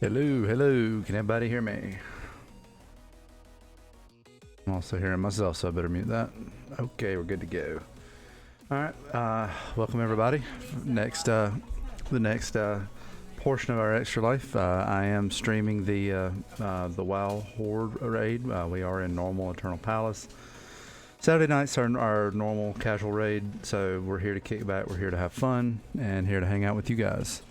Hello, hello. Can everybody hear me? I'm also hearing myself, so I better mute that. Okay, we're good to go. All right, welcome everybody. The next portion of our extra life. I am streaming the WoW Horde raid. We are in normal Eternal Palace. Saturday nights are our normal casual raid, so we're here to kick back. We're here to have fun and here to hang out with you guys.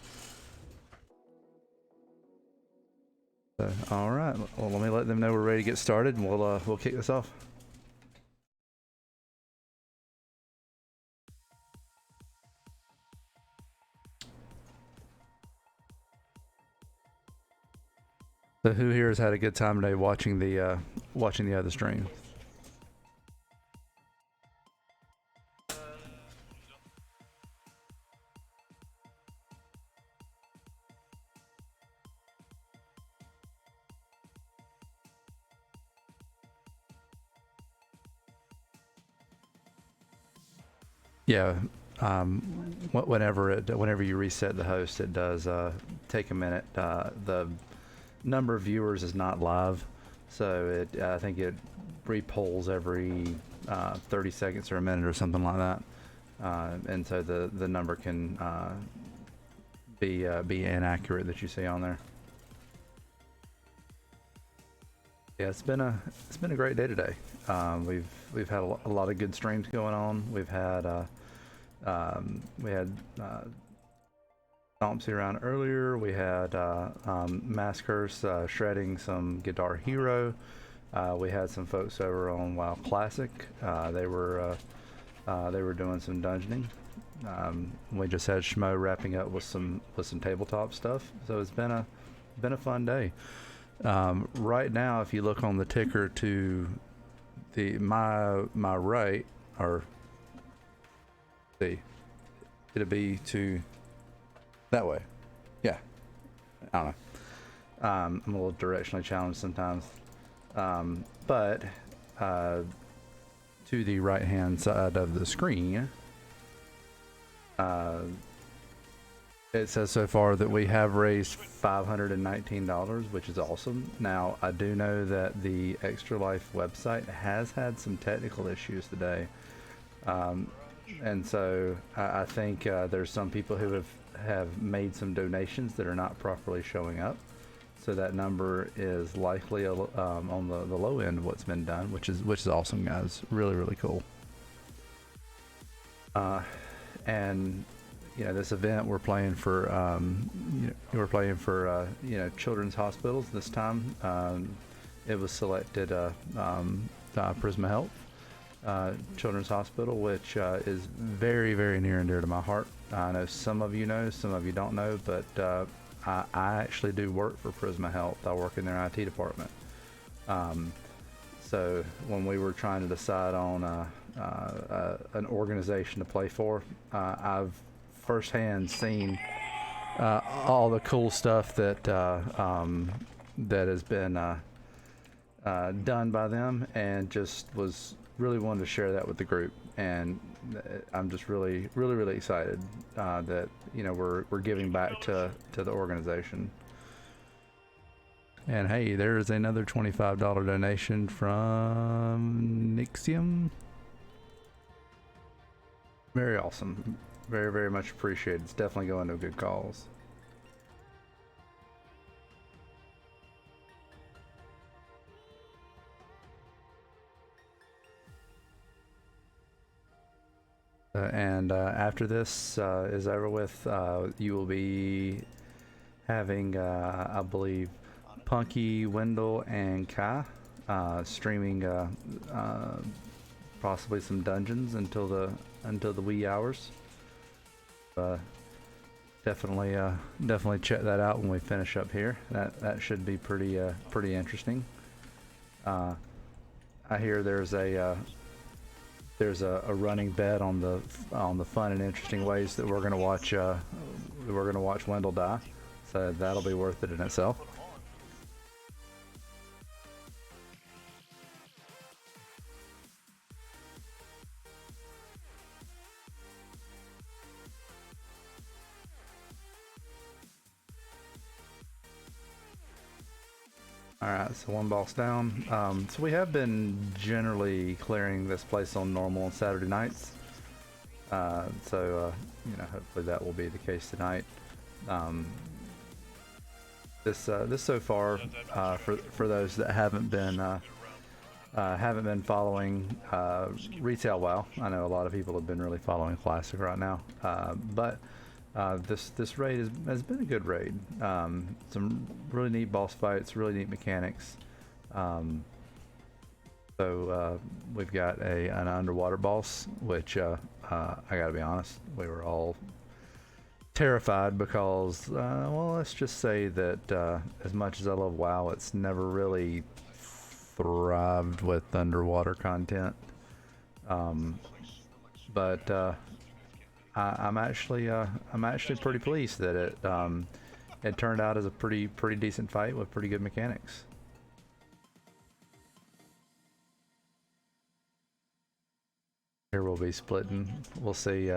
All right, well, let me let them know we're ready to get started, and we'll kick this off. So who here has had a good time today watching the other stream? Yeah, whenever you reset the host, it does take a minute. The number of viewers is not live, so I think it repolls every 30 seconds or a minute or something like that, and so the number can be inaccurate that you see on there. Yeah, it's been a great day today. We've had a lot of good streams going on. We had Stompsy around earlier. We had Maskers shredding some Guitar Hero. We had some folks over on WoW Classic. They were doing some dungeoning. We just had Schmo wrapping up with some tabletop stuff. So it's been a fun day. Right now, if you look on the ticker to my right, or see, it'll be to that way. Yeah, I don't know. I'm a little directionally challenged sometimes, but to the right hand side of the screen, it says so far that we have raised $519, which is awesome. Now, I do know that the Extra Life website has had some technical issues today. And so I think there's some people who have made some donations that are not properly showing up. So that number is likely on the low end of what's been done, which is awesome, guys. Really, really cool. And you know, this event we're playing for children's hospitals this time. It was selected Prisma Health Children's Hospital, which is very, very near and dear to my heart. I know some of you know, some of you don't know, but I actually do work for Prisma Health. I work in their IT department. So when we were trying to decide on an organization to play for, I've firsthand seen all the cool stuff that has been done by them, and just was really wanted to share that with the group. And I'm just really excited that we're giving back to the organization. And hey, there's another $25 donation from Nixium. Very awesome. Very, very much appreciated. It's definitely going to a good cause. And after this is over with, you will be having, I believe, Punky, Wendell, and Kai streaming possibly some dungeons until the wee hours. Definitely check that out when we finish up here. That should be pretty interesting. I hear there's a running bet on the fun and interesting ways that we're gonna watch Wendell die. So that'll be worth it in itself. Alright, so one boss down. So we have been generally clearing this place on normal on Saturday nights. You know, hopefully that will be the case tonight. This so far, for those that haven't been following retail WoW. I know a lot of people have been really following Classic right now, but this raid has been a good raid. Some really neat boss fights, really neat mechanics. We've got an underwater boss, which I gotta be honest, we were all terrified because, well, let's just say that as much as I love WoW, it's never really thrived with underwater content. I'm actually pretty pleased that it turned out as a pretty decent fight with pretty good mechanics. Here we'll be splitting. We'll see.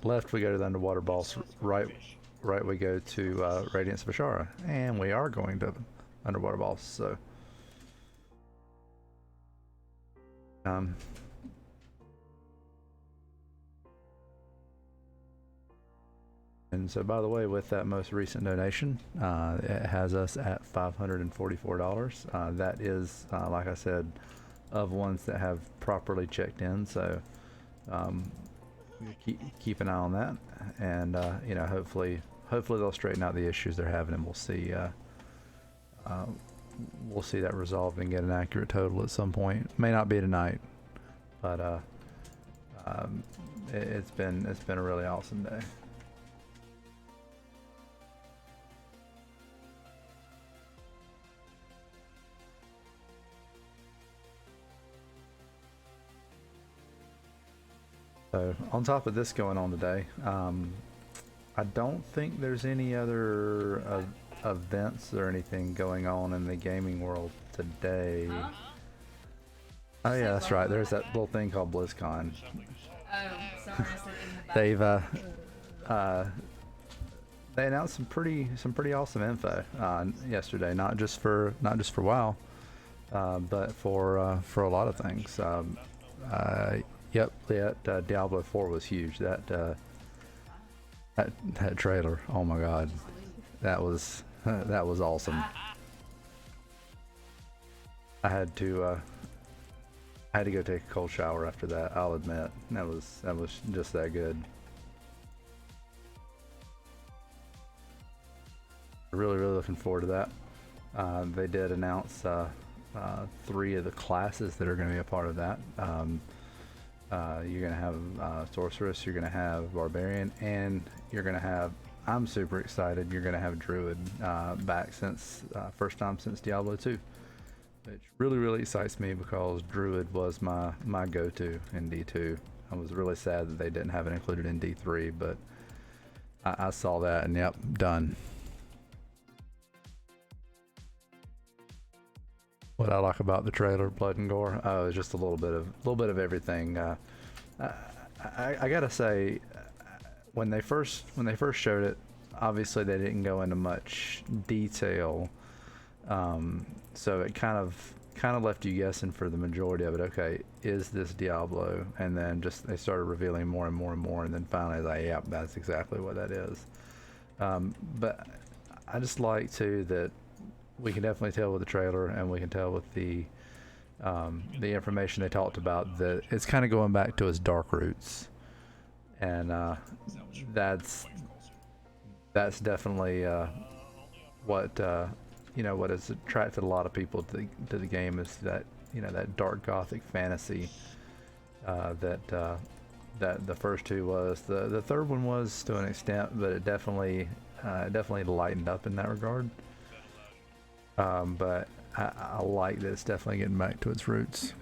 Left we go to the underwater boss. Right we go to Radiance of Ashara, and we are going to underwater boss. So. And so, by the way, with that most recent donation, it has us at $544. That is, like I said, of ones that have properly checked in. So keep an eye on that, and you know, hopefully they'll straighten out the issues they're having, and we'll see that resolved and get an accurate total at some point. May not be tonight, but it's been a really awesome day. So on top of this going on today, I don't think there's any other events or anything going on in the gaming world today. Huh? Oh yeah, that's right. There's that little thing called BlizzCon. Oh, sorry, I said in the back. They announced some pretty awesome info yesterday. Not just for WoW, but for a lot of things. Yep, that Diablo 4 was huge. That trailer, oh my god, that was awesome. I had to go take a cold shower after that. I'll admit, that was just that good. Really looking forward to that. They did announce 3 of the classes that are going to be a part of that. You're going to have Sorceress, you're going to have Barbarian, and you're going to have, I'm super excited, you're going to have Druid back since, first time since Diablo 2. Which really excites me because Druid was my go-to in D2. I was really sad that they didn't have it included in D3, but I saw that and yep, done. What I like about the trailer, blood and gore, it's just a little bit of everything. I gotta say, when they first showed it, obviously they didn't go into much detail, so it kind of left you guessing for the majority of it. Okay, is this Diablo? And then just they started revealing more and more, and then finally, like, yep, that's exactly what that is. But I just like too that we can definitely tell with the trailer, and we can tell with the information they talked about that it's kind of going back to its dark roots, and that's definitely what you know, what has attracted a lot of people to the game is that, you know, that dark gothic fantasy that the first 2 was. The third one was to an extent, but it definitely lightened up in that regard. But I like that it's definitely getting back to its roots.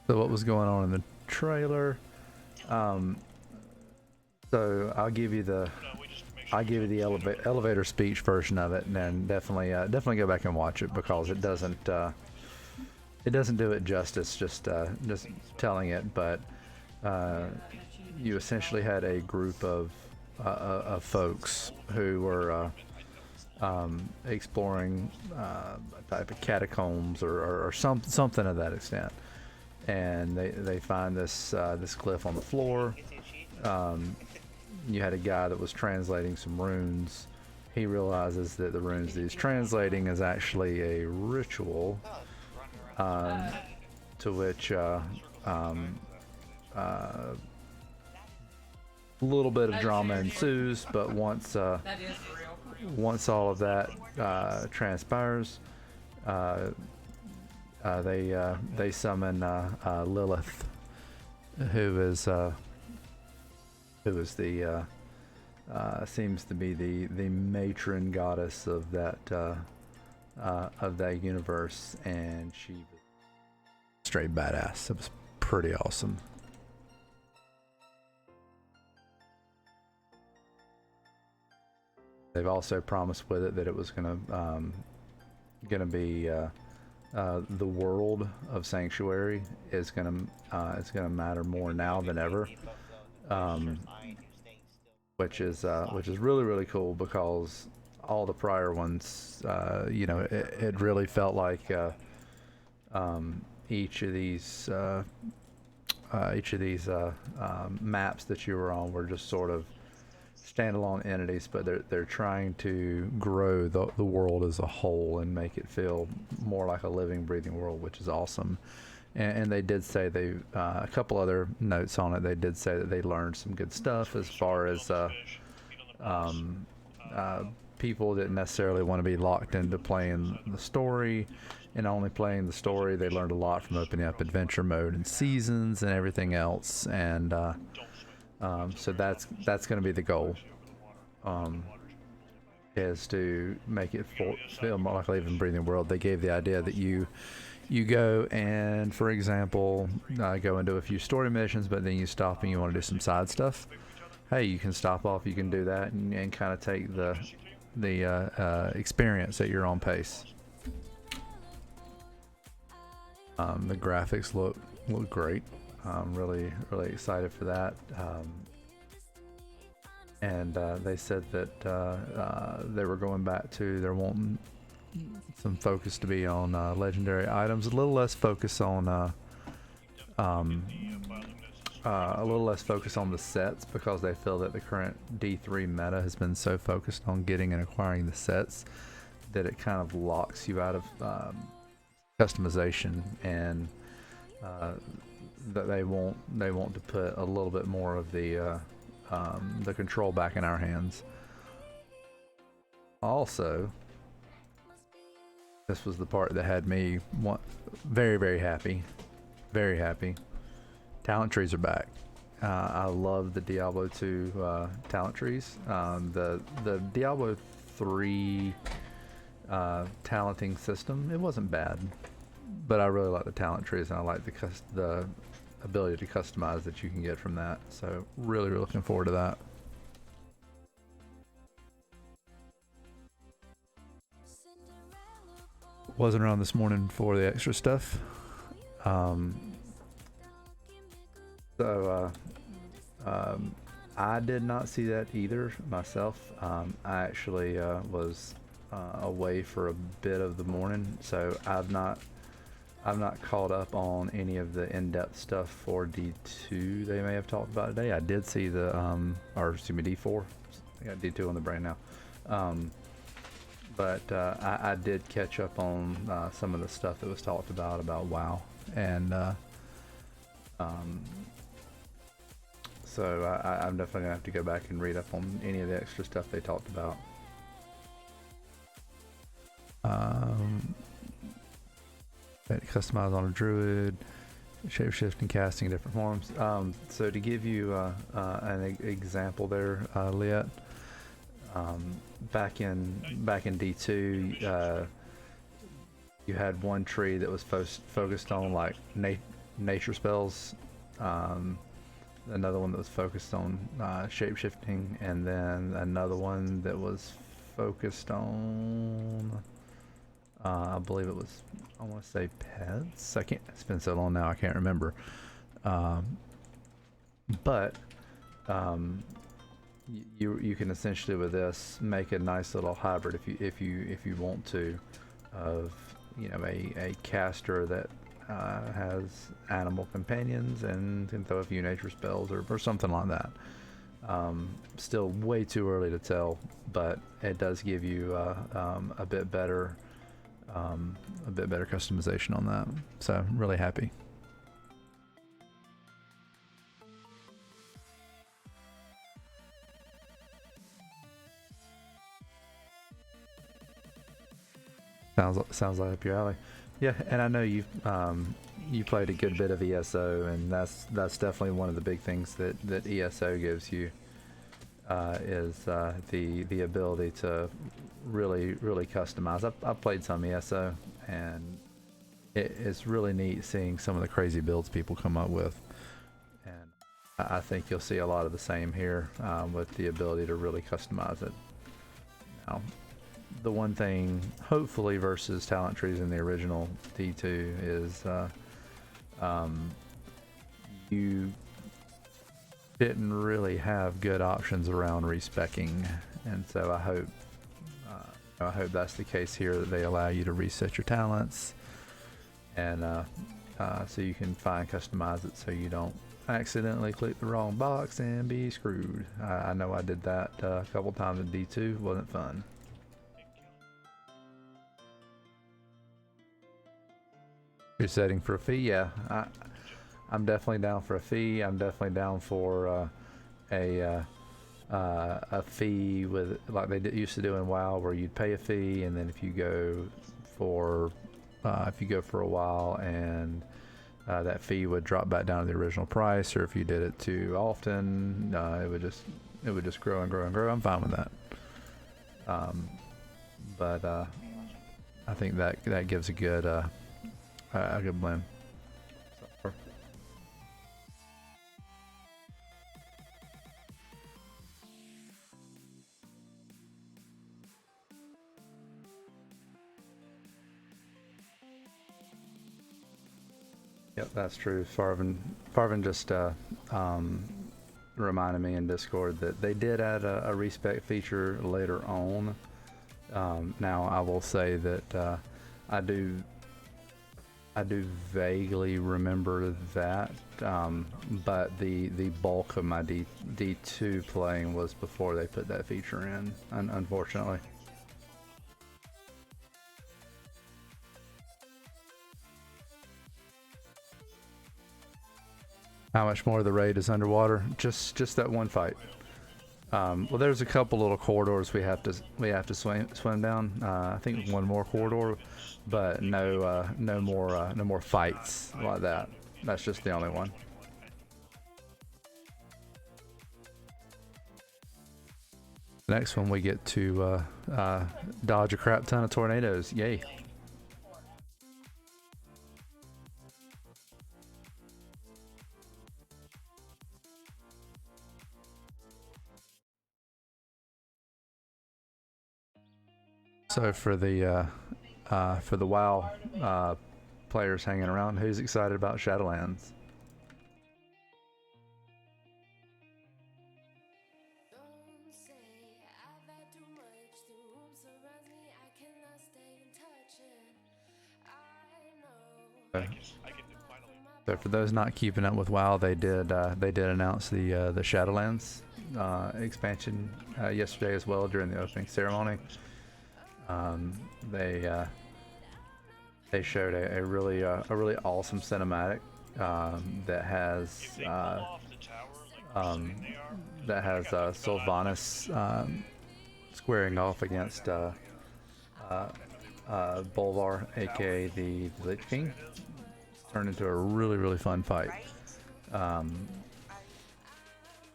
So what was going on in the trailer? So I'll give you the elevator speech version of it, and then definitely go back and watch it because it doesn't do it justice just telling it. But you essentially had a group of of folks who were exploring a type of catacombs or something of that extent, and they find this cliff on the floor. You had a guy that was translating some runes. He realizes that the runes that he's translating is actually a ritual, to which a little bit of drama ensues. But once all of that transpires, they summon Lilith, who is the seems to be the matron goddess of that universe, and she was straight badass. It was pretty awesome. They've also promised with it that it was gonna be the world of Sanctuary is gonna matter more now than ever, which is really, really cool, because all the prior ones, it really felt like each of these maps that you were on were just sort of standalone entities, but they're trying to grow the world as a whole and make it feel more like a living, breathing world, which is awesome. And they did say a couple other notes on it. They did say that they learned some good stuff as far as people didn't necessarily want to be locked into playing the story and only playing the story. They learned a lot from opening up adventure mode and seasons and everything else. And so that's going to be the goal, is to make it feel more like a living, breathing world. They gave the idea that you go and, for example, go into a few story missions, but then you stop and you want to do some side stuff. Hey, you can stop off, you can do that, and kind of take the experience at your own pace. The graphics look great. I'm really excited for that. And they said that they were going back to, they're wanting some focus to be on legendary items, a little less focus on the sets, because they feel that the current D3 meta has been so focused on getting and acquiring the sets that it kind of locks you out of customization, and that they want to put a little bit more of the control back in our hands. Also, this was the part that had me very, very happy. Very happy. Talent trees are back. I love the Diablo 2 talent trees. The Diablo 3 talenting system, it wasn't bad, but I really like the talent trees, and I like the ability to customize that you can get from that. So really looking forward to that. Wasn't around this morning for the extra stuff. I did not see that either myself. I actually was away for a bit of the morning, so I've not caught up on any of the in-depth stuff for D2 they may have talked about today. I did see D4. I got D2 on the brain now. But I did catch up on some of the stuff that was talked about WoW, and so I'm definitely gonna have to go back and read up on any of the extra stuff they talked about. Customize on a druid, shapeshift and casting in different forms. So to give you an example there, Liet, back in D2, you had one tree that was focused on like nature spells, another one that was focused on shapeshifting, and then another one that was focused on I believe it was, I want to say pets. It's been so long now I can't remember. But you can essentially with this make a nice little hybrid if you want to, of a caster that has animal companions and can throw a few nature spells or something like that. Still way too early to tell, but it does give you a bit better customization on that. So really happy. Sounds like up your alley. Yeah, and I know you played a good bit of ESO, and that's definitely one of the big things that ESO gives you, is the ability to really customize. I've played some ESO, and it's really neat seeing some of the crazy builds people come up with, and I think you'll see a lot of the same here, with the ability to really customize it. Now, the one thing, hopefully, versus talent trees in the original D2 is you didn't really have good options around respecking, and so I hope that's the case here, that they allow you to reset your talents, and so you can fine customize it so you don't accidentally click the wrong box and be screwed. I know I did that a couple times in D2. Wasn't fun. You're setting for a fee, yeah. I'm definitely down for a fee. I'm definitely down for a fee with, like they used to do in WoW, where you'd pay a fee, and then if you go for a while, and that fee would drop back down to the original price, or if you did it too often, it would just grow and grow and grow. I'm fine with that. But I think that gives a good blend. Yep, that's true. Farvin just reminded me in Discord that they did add a respec feature later on. Now I will say that I do vaguely remember that, but the bulk of my D2 playing was before they put that feature in, unfortunately. How much more of the raid is underwater? Just that one fight. Well, there's a couple little corridors we have to swim down. I think one more corridor, but no more fights like that. That's just the only one. The next one we get to dodge a crap ton of tornadoes. Yay! So for the WoW players hanging around, who's excited about Shadowlands? So for those not keeping up with WoW, they did announce the Shadowlands expansion yesterday as well during the opening ceremony. They showed a really awesome cinematic that has Sylvanas squaring off against Bolvar, aka the Lich King. Turned into a really fun fight.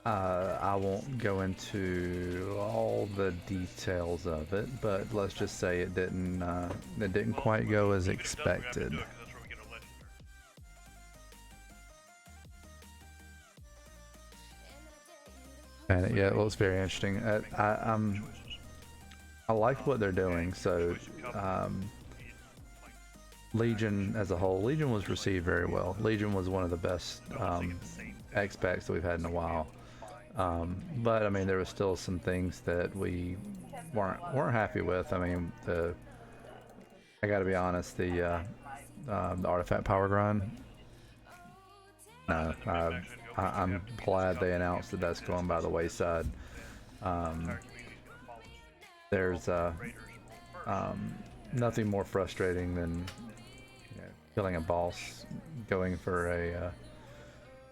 I won't go into all the details of it, but let's just say it didn't quite go as expected. And yeah, it looks very interesting. I like what they're doing. So Legion as a whole, Legion was received very well. Legion was one of the best X-Packs that we've had in a while. But I mean, there was still some things that we weren't happy with. I mean, I got to be honest, the artifact power grind. No, I'm glad they announced that that's going by the wayside. Um, there's nothing more frustrating than killing a boss, going for a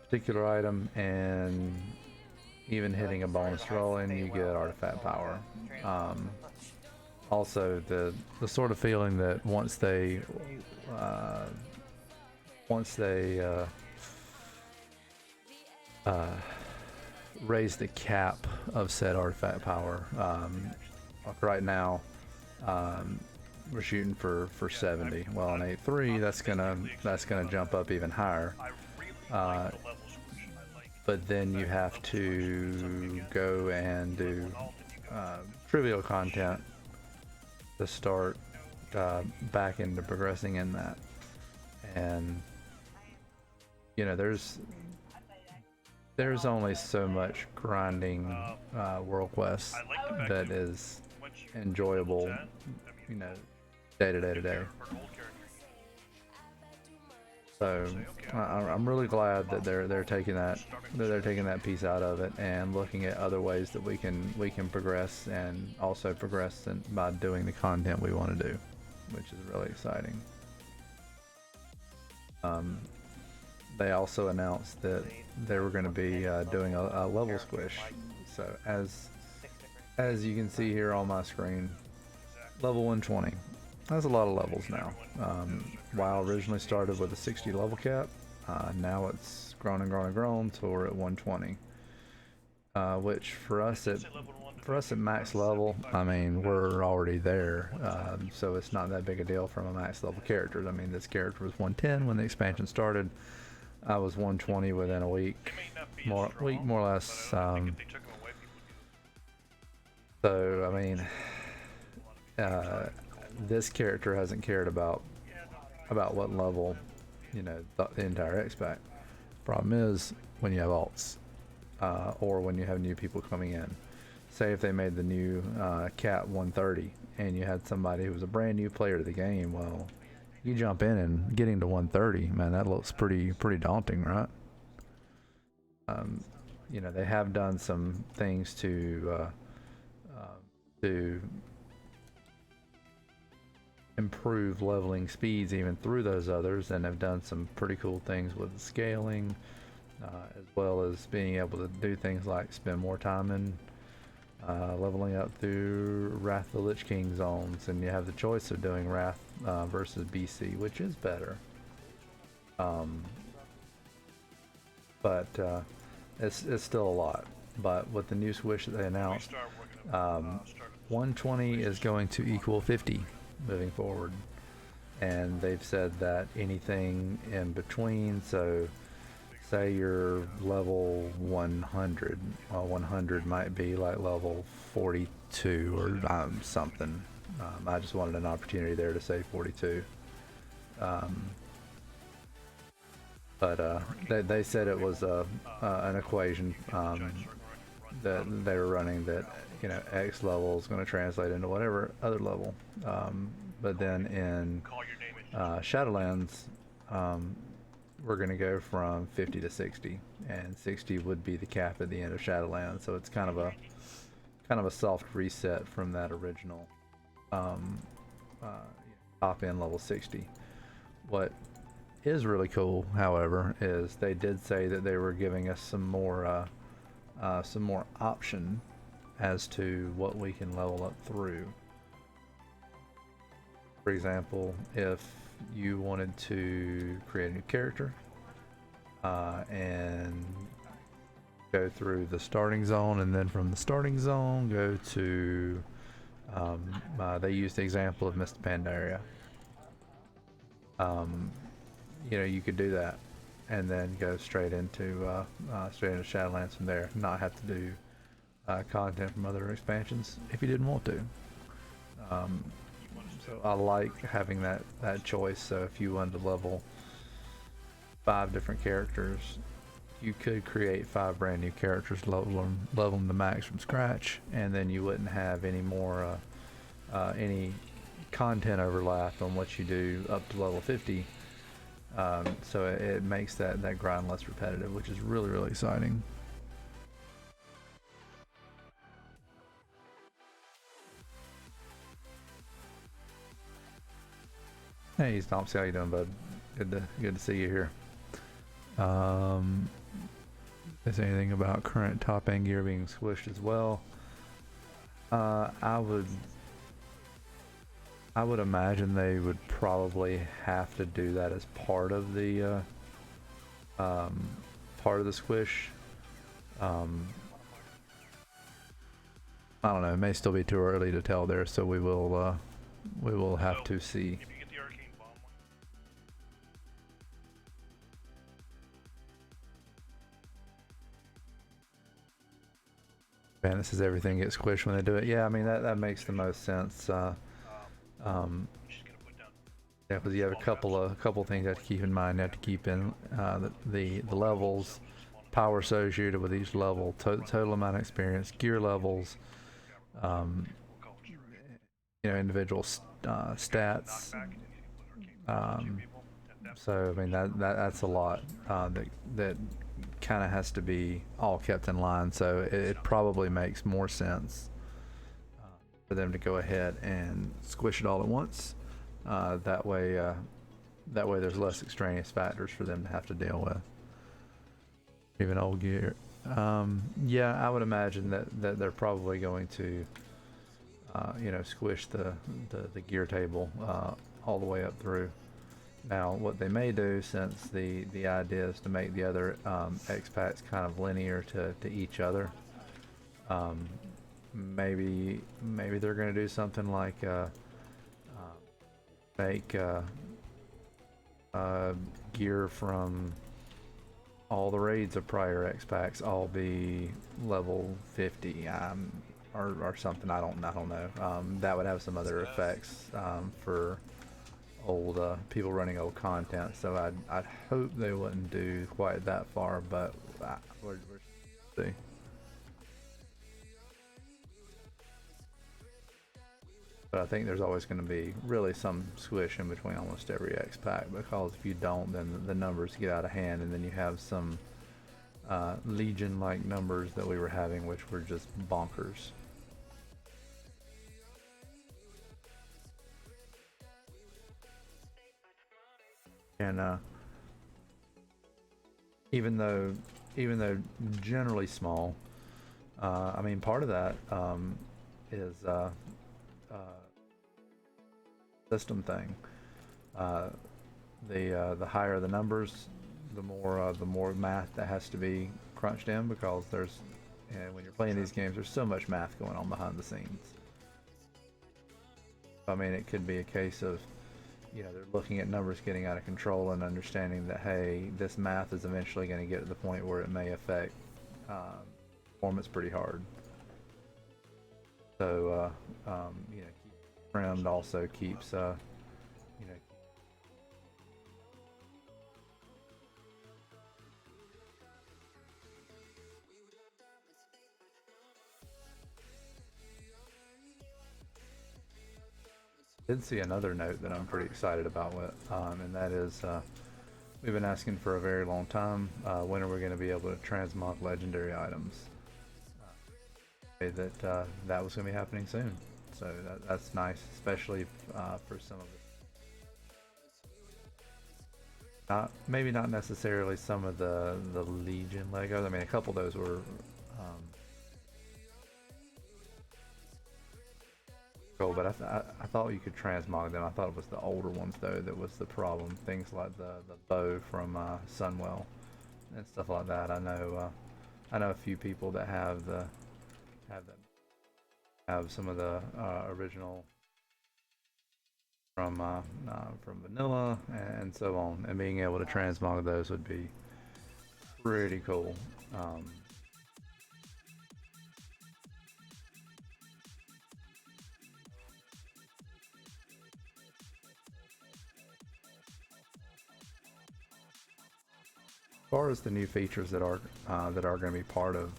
particular item, and even hitting a bonus roll, and you get artifact power. Also, the sort of feeling that once they uh, raise the cap of said artifact power. Like right now, we're shooting for 70. Well, in 8.3, that's gonna jump up even higher. But then you have to go and do trivial content to start back into progressing in that. And there's only so much grinding world quests that is enjoyable, day to day. So I'm really glad that they're taking that piece out of it and looking at other ways that we can progress, and also progress by doing the content we want to do, which is really exciting. They also announced that they were going to be doing a level squish. So as you can see here on my screen, level 120. That's a lot of levels now. WoW originally started with a 60 level cap. Now it's grown and grown and grown till we're at 120. Which for us at max level, I mean, we're already there. So it's not that big a deal from a max level character. I mean, this character was 110 when the expansion started. I was 120 within a week, more or less. So I mean, this character hasn't cared about what level, the entire X-Pack. Problem is when you have alts, or when you have new people coming in. Say if they made the new Cat 130 and you had somebody who was a brand new player to the game, well, you jump in and getting to 130, man, that looks pretty daunting, right? They have done some things to improve leveling speeds even through those others, and have done some pretty cool things with the scaling, as well as being able to do things like spend more time in leveling up through Wrath of the Lich King zones, and you have the choice of doing Wrath versus BC, which is better. But it's still a lot. But with the new switch that they announced, 120 is going to equal 50 moving forward, and they've said that anything in between, so say you're level 100, well, 100 might be like level 42 or something. I just wanted an opportunity there to say 42. But they said it was an equation that they were running, that X level is going to translate into whatever other level. But then in Shadowlands, we're going to go from 50 to 60, and 60 would be the cap at the end of Shadowlands. So it's kind of a soft reset from that original top end level 60. What is really cool, however, is they did say that they were giving us some more option as to what we can level up through. For example, if you wanted to create a new character and go through the starting zone, and then from the starting zone go to they used the example of Mist Pandaria. You could do that and then go straight into Shadowlands from there, not have to do content from other expansions if you didn't want to. So I like having that choice. So if you wanted to level 5 different characters you could create 5 brand new characters, level them to max from scratch, and then you wouldn't have any more any content overlap on what you do up to level 50. So it makes that grind less repetitive, which is really, really exciting. Hey, Stomps, how you doing, bud? Good to see you here. Is anything about current top end gear being squished as well? I would imagine they would probably have to do that as part of the squish. I don't know. It may still be too early to tell there, so we will have to see. Man, this is everything gets squished when they do it. Yeah, I mean that makes the most sense. Yeah, because you have a couple things you have to keep in mind. You have to keep in the levels, power associated with each level, total amount of experience, gear levels, individual stats. So I mean that's a lot that kind of has to be all kept in line. So it probably makes more sense for them to go ahead and squish it all at once. That way there's less extraneous factors for them to have to deal with. Even old gear. Yeah, I would imagine that they're probably going to squish the gear table all the way up through. Now, what they may do, since the idea is to make the other X packs kind of linear to each other, maybe they're going to do something like make gear from all the raids of prior X packs all be level 50, or something. I don't know. That would have some other effects for old people running old content, so I'd hope they wouldn't do quite that far, but we're see. But I think there's always going to be really some squish in between almost every X pack, because if you don't, then the numbers get out of hand, and then you have some Legion-like numbers that we were having, which were just bonkers. And even though generally small, I mean, part of that is system thing. The higher the numbers, the more math that has to be crunched in, because there's, when you're playing these games, there's so much math going on behind the scenes. I mean, it could be a case of, they're looking at numbers getting out of control and understanding that, hey, this math is eventually going to get to the point where it may affect performance pretty hard. So, trimmed also keeps, did see another note that I'm pretty excited about with, and that is, we've been asking for a very long time, when are we going to be able to transmog legendary items? That was going to be happening soon, so that's nice, especially for some of it. Maybe not necessarily some of the Legion Legos. I mean, a couple of those were cool, but I thought you could transmog them. I thought it was the older ones though that was the problem. Things like the bow from Sunwell and stuff like that. I know a few people that have some of the original from vanilla and so on, and being able to transmog those would be pretty cool. far as the new features that are going to be part of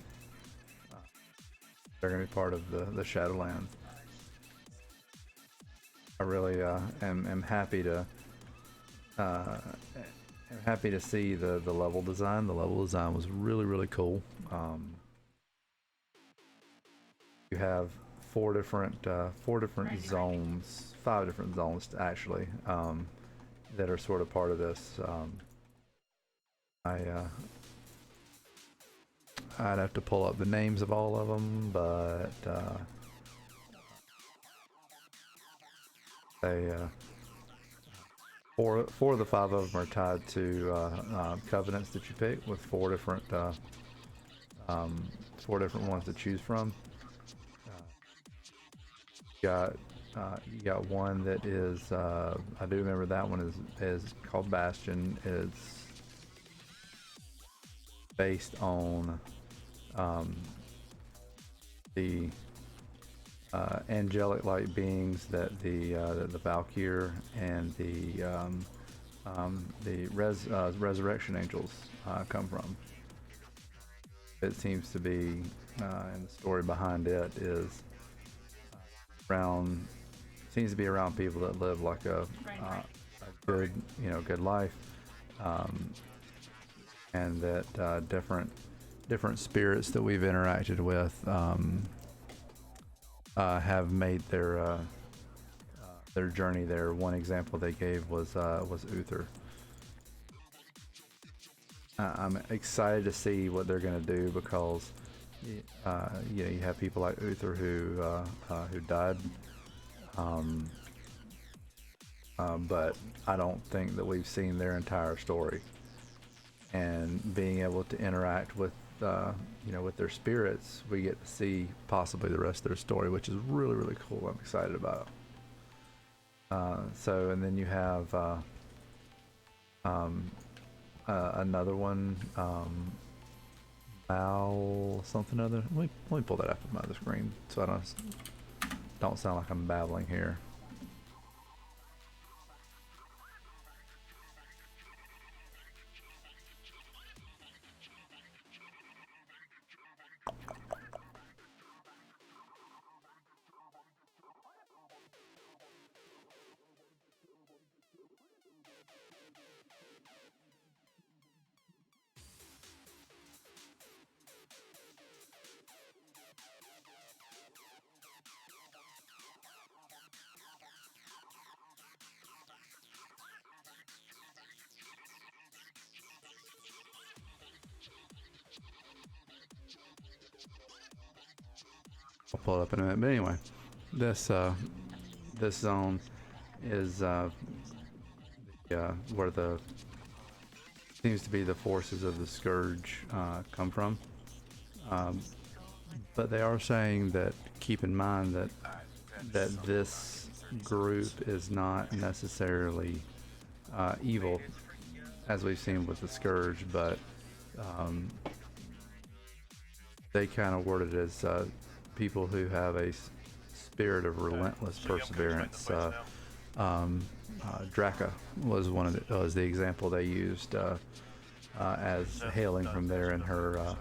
they're going to be part of the Shadowlands, I really am happy to see the level design. The level design was really cool. You have four different zones, 5 different zones actually, that are sort of part of this. I'd have to pull up the names of all of them, but they four of the 5 of them are tied to covenants that you pick, with 4 different ones to choose from. You got one that is I do remember that one is called Bastion. It's based on the angelic light beings that the Valkyr and the resurrection angels come from. It seems to be, and the story behind it is seems to be around people that live like a good, good life, and that different spirits that we've interacted with have made their journey there. One example they gave was Uther. I'm excited to see what they're going to do, because you have people like Uther who died, but I don't think that we've seen their entire story, and being able to interact with with their spirits, we get to see possibly the rest of their story, which is really cool. I'm excited about it. And then you have another one, Mal something other. Let me pull that up on my other screen so I don't sound like I'm babbling here. I'll pull it up in a minute. But anyway, this zone is where the seems to be the forces of the Scourge come from. But they are saying that keep in mind that this group is not necessarily evil, as we've seen with the Scourge, but they kind of worded it as people who have a spirit of relentless perseverance. Draka was the example they used as hailing from there in her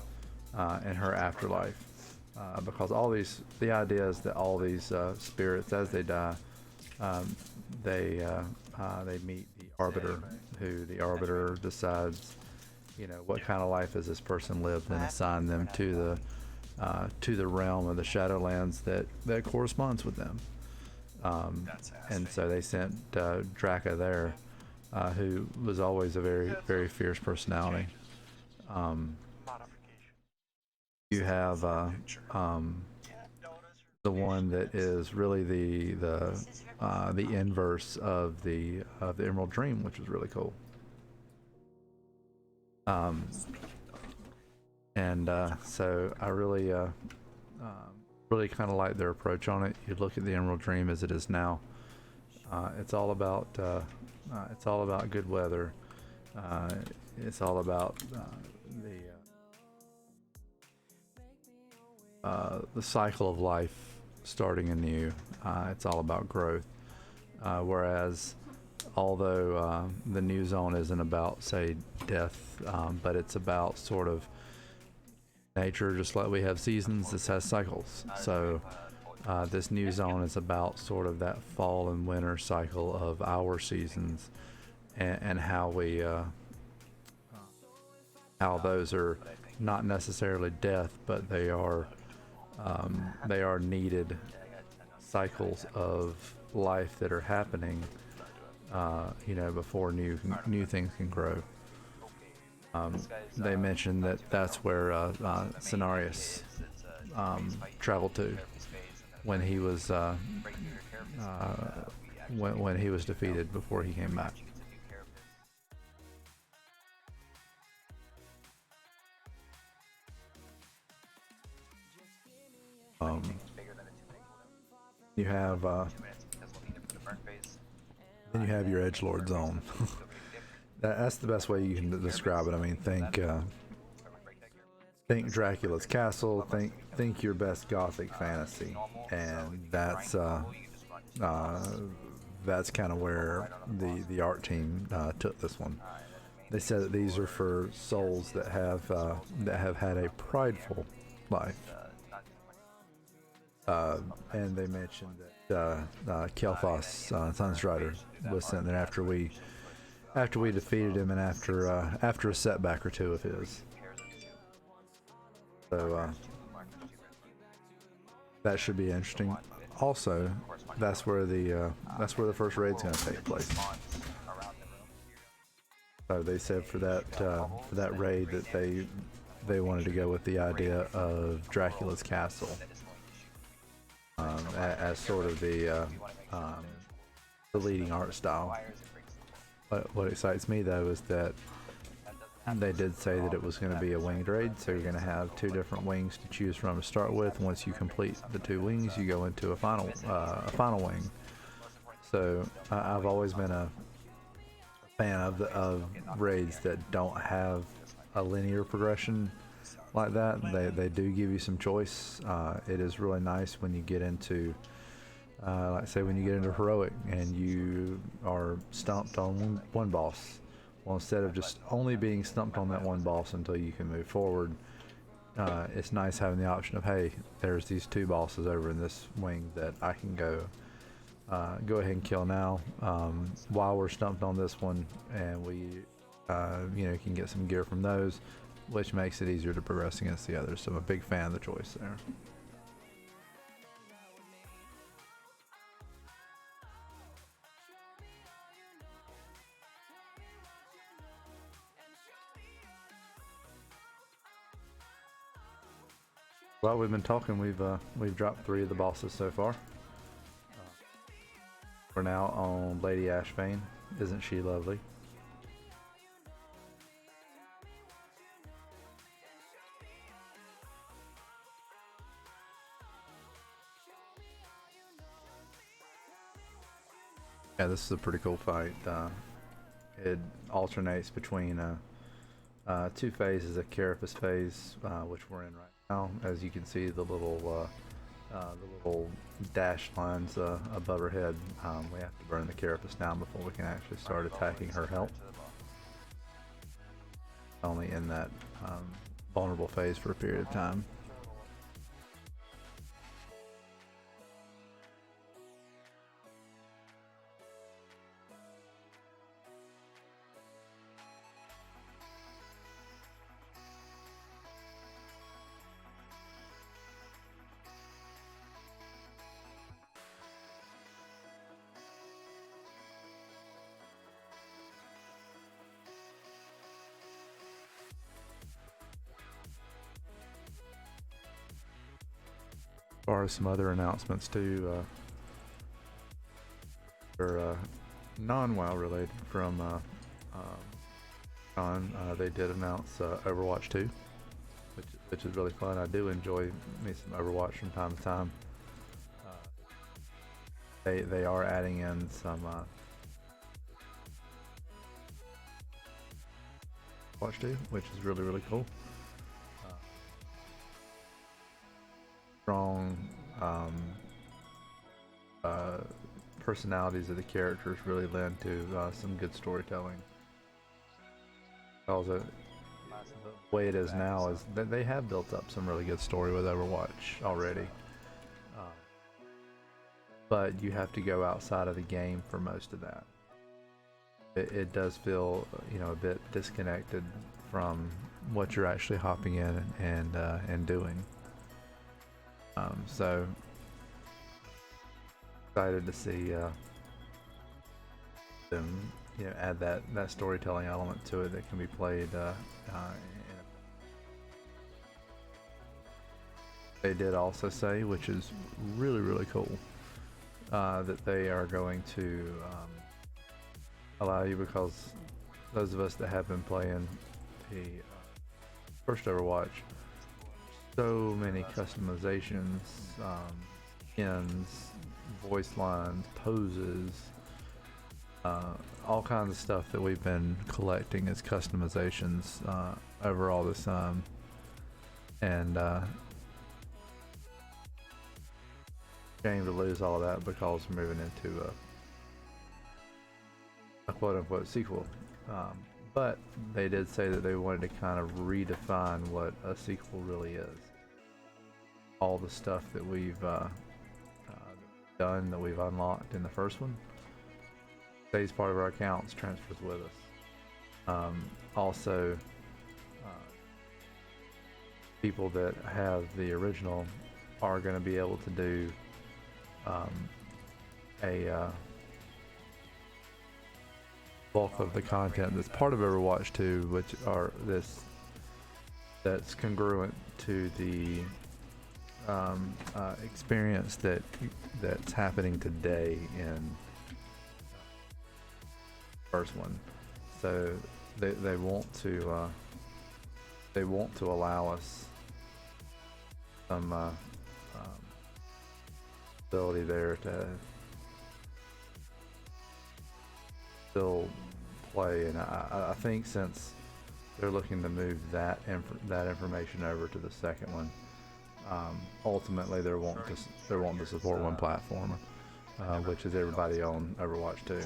afterlife, because the idea is that all these spirits, as they die, they meet the Arbiter, who the Arbiter decides what kind of life has this person lived, and assign them to the realm of the Shadowlands that corresponds with them. And so they sent Draka there, who was always a very fierce personality. You have the one that is really the inverse of the Emerald Dream, which was really cool. So I really kind of like their approach on it. You look at the Emerald Dream as it is now. It's all about good weather. It's all about the cycle of life starting anew. It's all about growth. Whereas although the new zone isn't about, say, death, but it's about sort of nature, just like we have seasons. This has cycles. So this new zone is about sort of that fall and winter cycle of our seasons, and how we how those are not necessarily death, but they are needed cycles of life that are happening, before new things can grow. They mentioned that that's where Cenarius traveled to when he was when he was defeated before he came back. You have then you have your edgelord zone. That's the best way you can describe it. I mean, think Dracula's castle. Think your best gothic fantasy, and that's kind of where the art team took this one. They said that these are for souls that have had a prideful life, and they mentioned that Kel'Thas, Sunstrider, was sent there after we defeated him, and after a setback or two of his. So that should be interesting. Also, that's where the first raid's going to take place. So they said for that raid that they wanted to go with the idea of Dracula's castle as sort of the leading art style. But what excites me though is that they did say that it was going to be a winged raid, so you're going to have 2 different wings to choose from to start with. Once you complete the 2 wings, you go into a final wing. So I've always been a fan of raids that don't have a linear progression like that. They do give you some choice. It is really nice when you get into like say when you get into heroic and you are stumped on one boss. Well, instead of just only being stumped on that one boss until you can move forward, it's nice having the option of, hey, there's these 2 bosses over in this wing that I can go ahead and kill now, while we're stumped on this one, and we can get some gear from those, which makes it easier to progress against the others. So I'm a big fan of the choice there. While we've been talking, we've dropped 3 of the bosses so far. We're now on Lady Ashvane. Isn't she lovely? Yeah, this is a pretty cool fight. It alternates between 2 phases: a Carapace phase, which we're in right now. As you can see, the little dash lines above her head. We have to burn the Carapace down before we can actually start attacking her health. Only in that vulnerable phase for a period of time. As far as some other announcements too, are non-WoW related from they did announce Overwatch 2, which is really fun. I do enjoy me some Overwatch from time to time. They are adding in some Watch 2, which is really cool. Strong personalities of the characters really lend to some good storytelling. Also, the way it is now is that they have built up some really good story with Overwatch already. But you have to go outside of the game for most of that. It does feel, a bit disconnected from what you're actually hopping in and doing. So excited to see them, add that storytelling element to it that can be played. They did also say, which is really, really cool, that they are going to allow you, because those of us that have been playing the first Overwatch, so many customizations, skins, voice lines, poses, all kinds of stuff that we've been collecting as customizations over all this time. And shame to lose all that because we're moving into a quote-unquote sequel. But they did say that they wanted to kind of redefine what a sequel really is. All the stuff that we've done, that we've unlocked in the first one, stays part of our accounts, transfers with us. Also, people that have the original are going to be able to do a bulk of the content that's part of Overwatch 2, which are that's congruent to the experience that's happening today in first one. So they want to allow us some ability there to still play, and I think since they're looking to move that information over to the second one, ultimately they're wanting to support one platform, which is everybody on Overwatch 2,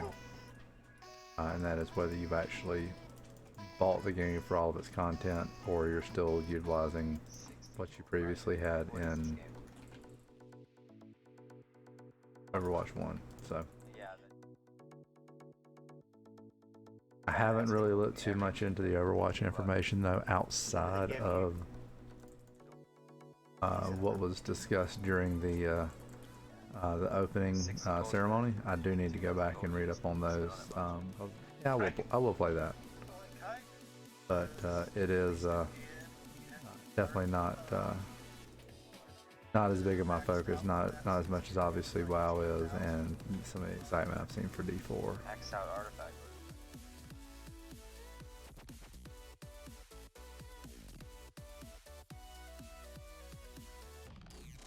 and that is whether you've actually bought the game for all of its content or you're still utilizing what you previously had in Overwatch 1. So I haven't really looked too much into the Overwatch information though, outside of what was discussed during the opening ceremony. I do need to go back and read up on those. Yeah, I will play that, but it is definitely not as big of my focus. Not as much as obviously WoW is, and some of the excitement I've seen for D4. X out artifact.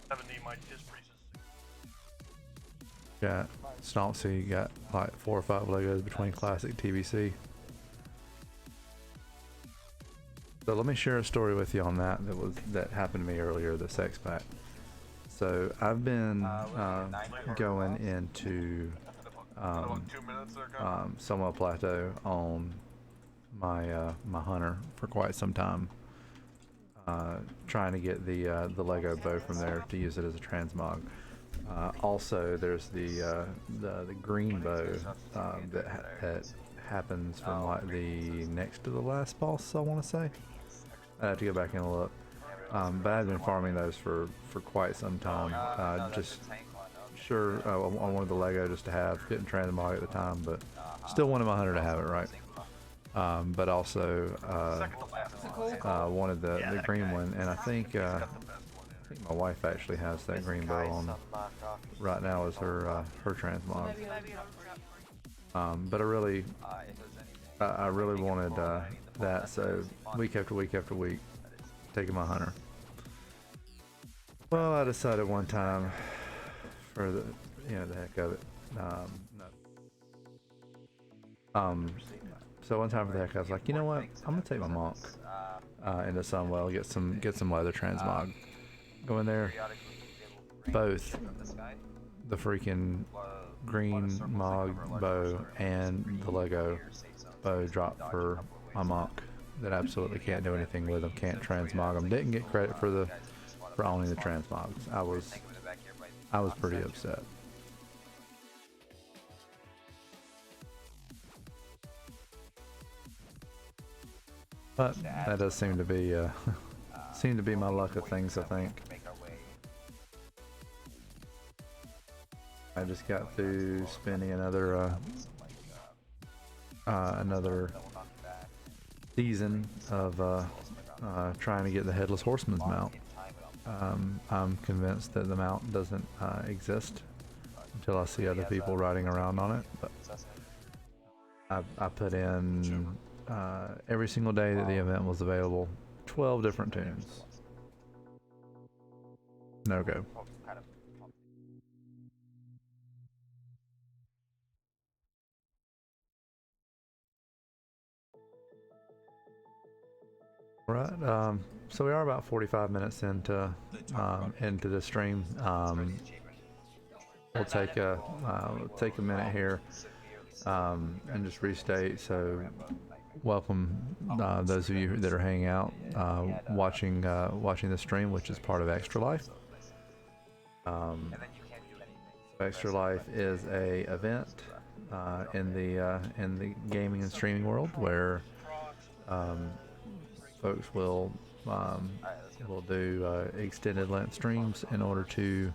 70 might just freezes. Got Stompsy, got like 4 or 5 Legos between Classic TBC. So let me share a story with you on that happened to me earlier, the sex pack. So I've been going into Soma Plateau on my my hunter for quite some time, trying to get the Lego bow from there to use it as a transmog. Also, there's the green bow that happens from like the next to the last boss, I want to say. I have to go back and look. But I've been farming those for quite some time. Just sure, I wanted the Lego just to have, couldn't transmog at the time, but still wanted my hunter to have it, right? But also wanted the green one, and I think my wife actually has that green bow on right now as her transmog. But I really wanted that, so week after week after week, taking my hunter. Well, I decided one time, for the heck of it, so one time for the heck, I was like, you know what? I'm gonna take my monk into Sunwell, get some leather transmog. Go in there. Both the freaking green Mog bow and the Lego bow dropped for my monk that absolutely can't do anything with them, can't transmog them. Didn't get credit for owning the transmogs. I was pretty upset. But that does seem to be my luck of things, I think. I just got through spending another season of trying to get the Headless Horseman's mount. I'm convinced that the mount doesn't exist until I see other people riding around on it. But I put in every single day that the event was available, 12 different tunes. No go. Right. So we are about 45 minutes into the stream. We'll take a minute here and just restate. So, welcome those of you that are hanging out, watching the stream, which is part of Extra Life. Extra Life is a event in the gaming and streaming world where folks will do extended length streams in order to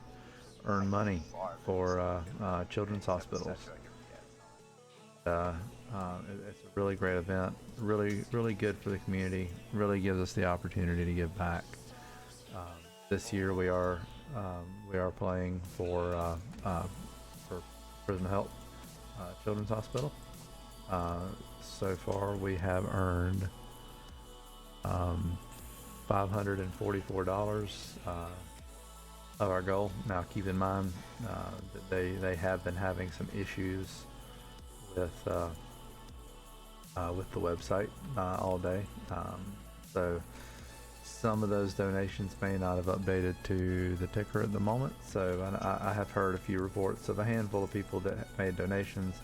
earn money for children's hospitals. It's a really great event, really good for the community, really gives us the opportunity to give back. This year we are playing for Prison Health Children's Hospital. So far we have earned $544 of our goal. Now keep in mind that they have been having some issues with the website all day, so some of those donations may not have updated to the ticker at the moment. So I have heard a few reports of a handful of people that made donations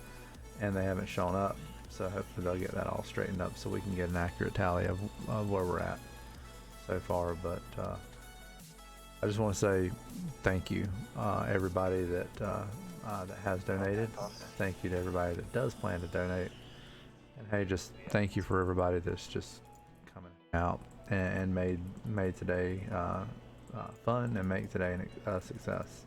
and they haven't shown up, so hopefully they'll get that all straightened up so we can get an accurate tally of where we're at so far. But I just want to say thank you, everybody that has donated. Thank you to everybody that does plan to donate, and hey, just thank you for everybody that's just coming out and made today fun and make today a success.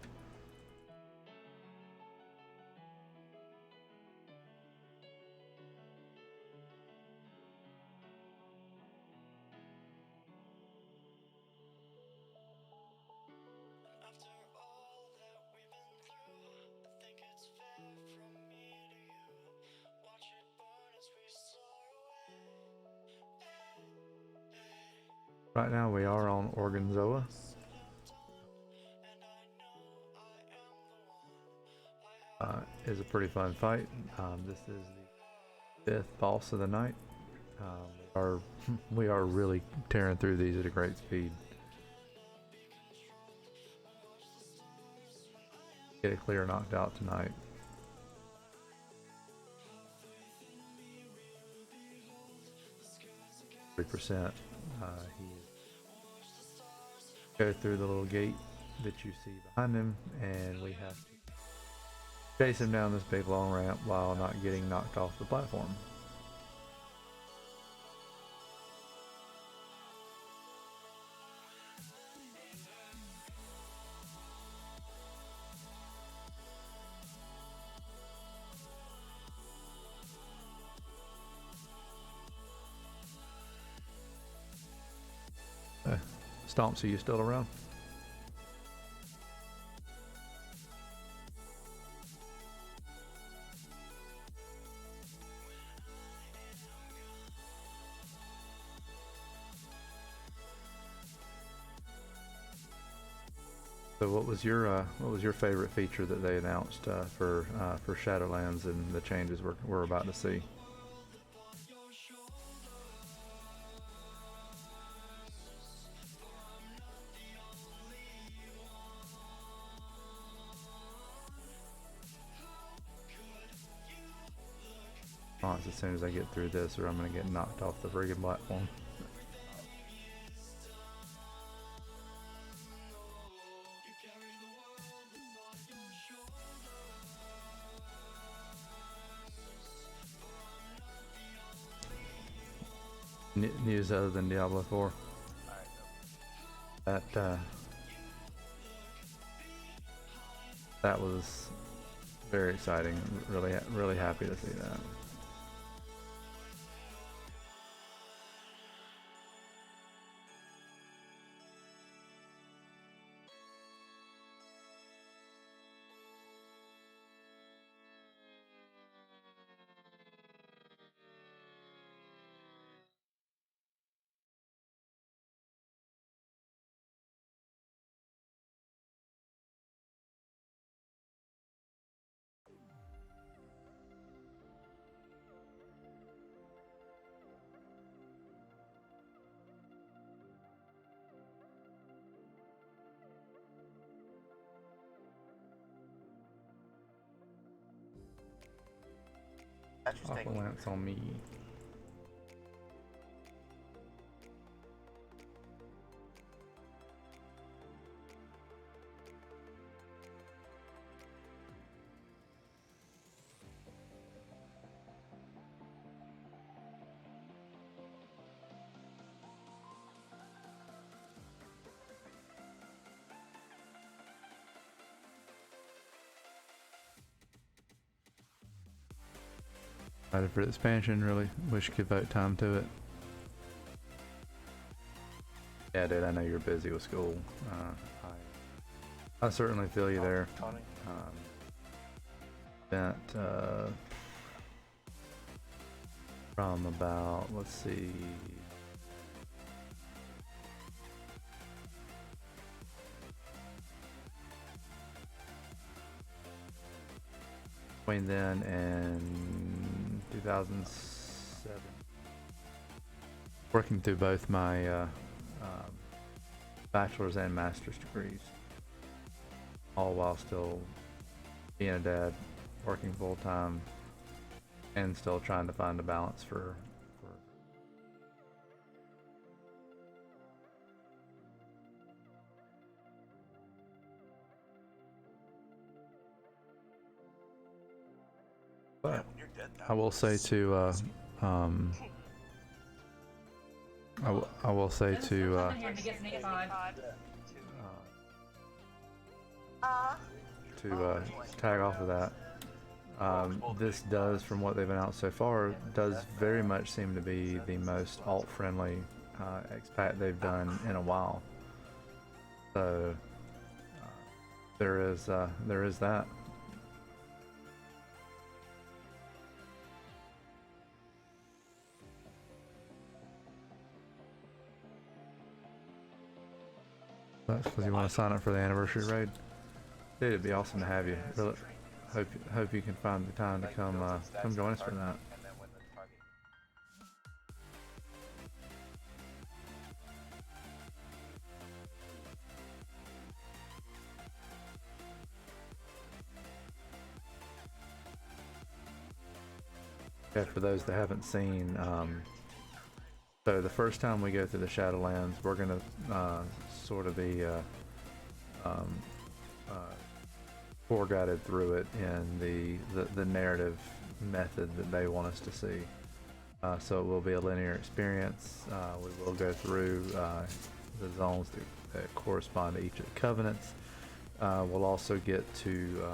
Right now we are on Organzoa. Is a pretty fun fight. This is the 5th boss of the night. We are really tearing through these at a great speed. Get a clear knocked out tonight. %. He go through the little gate that you see behind him, and we have to chase him down this big long ramp while not getting knocked off the platform. Stomps, are you still around? So what was your favorite feature that they announced for Shadowlands and the changes we're about to see? realize as soon as I get through this, or I'm gonna get knocked off the friggin' platform. News other than Diablo 4. That that was very exciting. Really happy to see that. Awful lance on me. Excited for the expansion, really wish you could vote time to it. Yeah, dude, I know you're busy with school. I certainly feel you there. Spent from about, let's see, between then and 2007, working through both my bachelor's and master's degrees, all while still being a dad, working full-time, and still trying to find a balance for but I will say to I will say to tag off of that, this does, from what they've announced so far, does very much seem to be the most alt-friendly expat they've done in a while. So there is that. That's because you want to sign up for the anniversary raid. Dude, it'd be awesome to have you. Really hope you can find the time to come join us for that. Yeah, for those that haven't seen, so the first time we go through the Shadowlands, we're gonna sort of be tour guided through it in the narrative method that they want us to see. So it will be a linear experience. We will go through the zones that correspond to each of the covenants. We'll also get to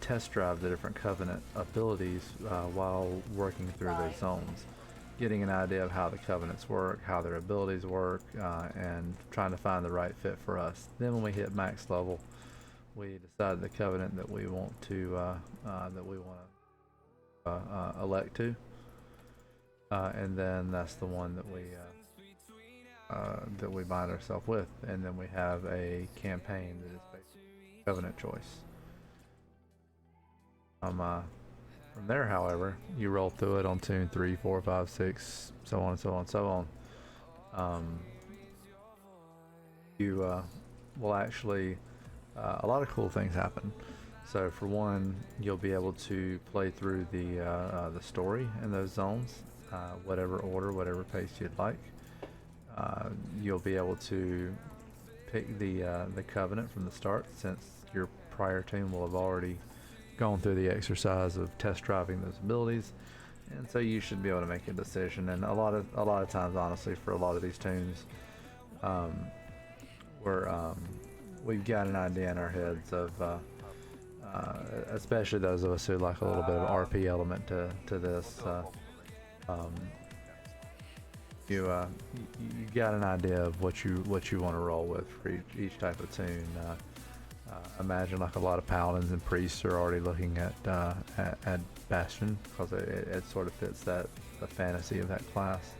test drive the different covenant abilities while working through those zones, getting an idea of how the covenants work, how their abilities work, and trying to find the right fit for us. Then when we hit max level, we decide the covenant that we want to elect to, and then that's the one that we bind ourselves with, and then we have a campaign that is basically covenant choice. From there, however, you roll through it on tune 3, 4, 5, 6, so on and so on and so on. You will actually, a lot of cool things happen. So for one, you'll be able to play through the story in those zones, whatever order, whatever pace you'd like. You'll be able to pick the Covenant from the start, since your prior team will have already gone through the exercise of test driving those abilities, and so you should be able to make a decision. And a lot of times, honestly, for a lot of these tunes, we've got an idea in our heads of, especially those of us who like a little bit of RP element to this. You got an idea of what you want to roll with for each type of tune. Imagine like a lot of paladins and priests are already looking at Bastion, because it sort of fits the fantasy of that class.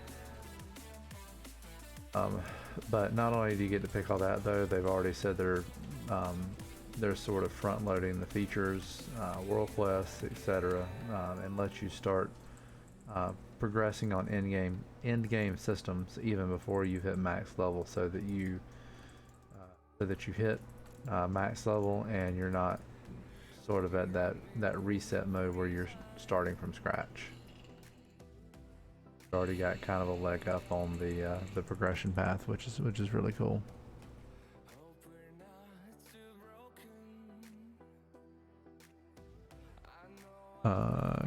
But not only do you get to pick all that, though, they've already said they're sort of front loading the features, world quests, etc., and let you start progressing on end game systems even before you hit max level, so that you hit max level and you're not sort of at that reset mode where you're starting from scratch. You've already got kind of a leg up on the progression path, which is really cool.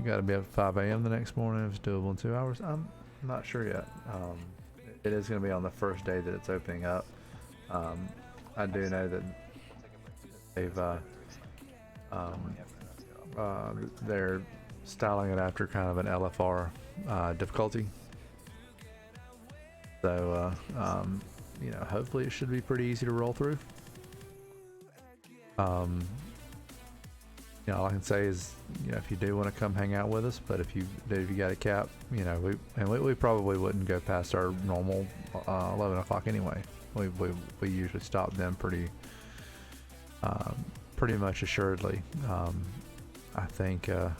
Got to be up at 5 a.m. the next morning. If it's doable in 2 hours, I'm not sure yet. It is going to be on the first day that it's opening up. I do know that they've they're styling it after kind of an LFR difficulty. So hopefully it should be pretty easy to roll through. All I can say is, if you do want to come hang out with us, but if you got a cap, we probably wouldn't go past our normal 11 o'clock anyway. We usually stop them pretty much assuredly. I think Yum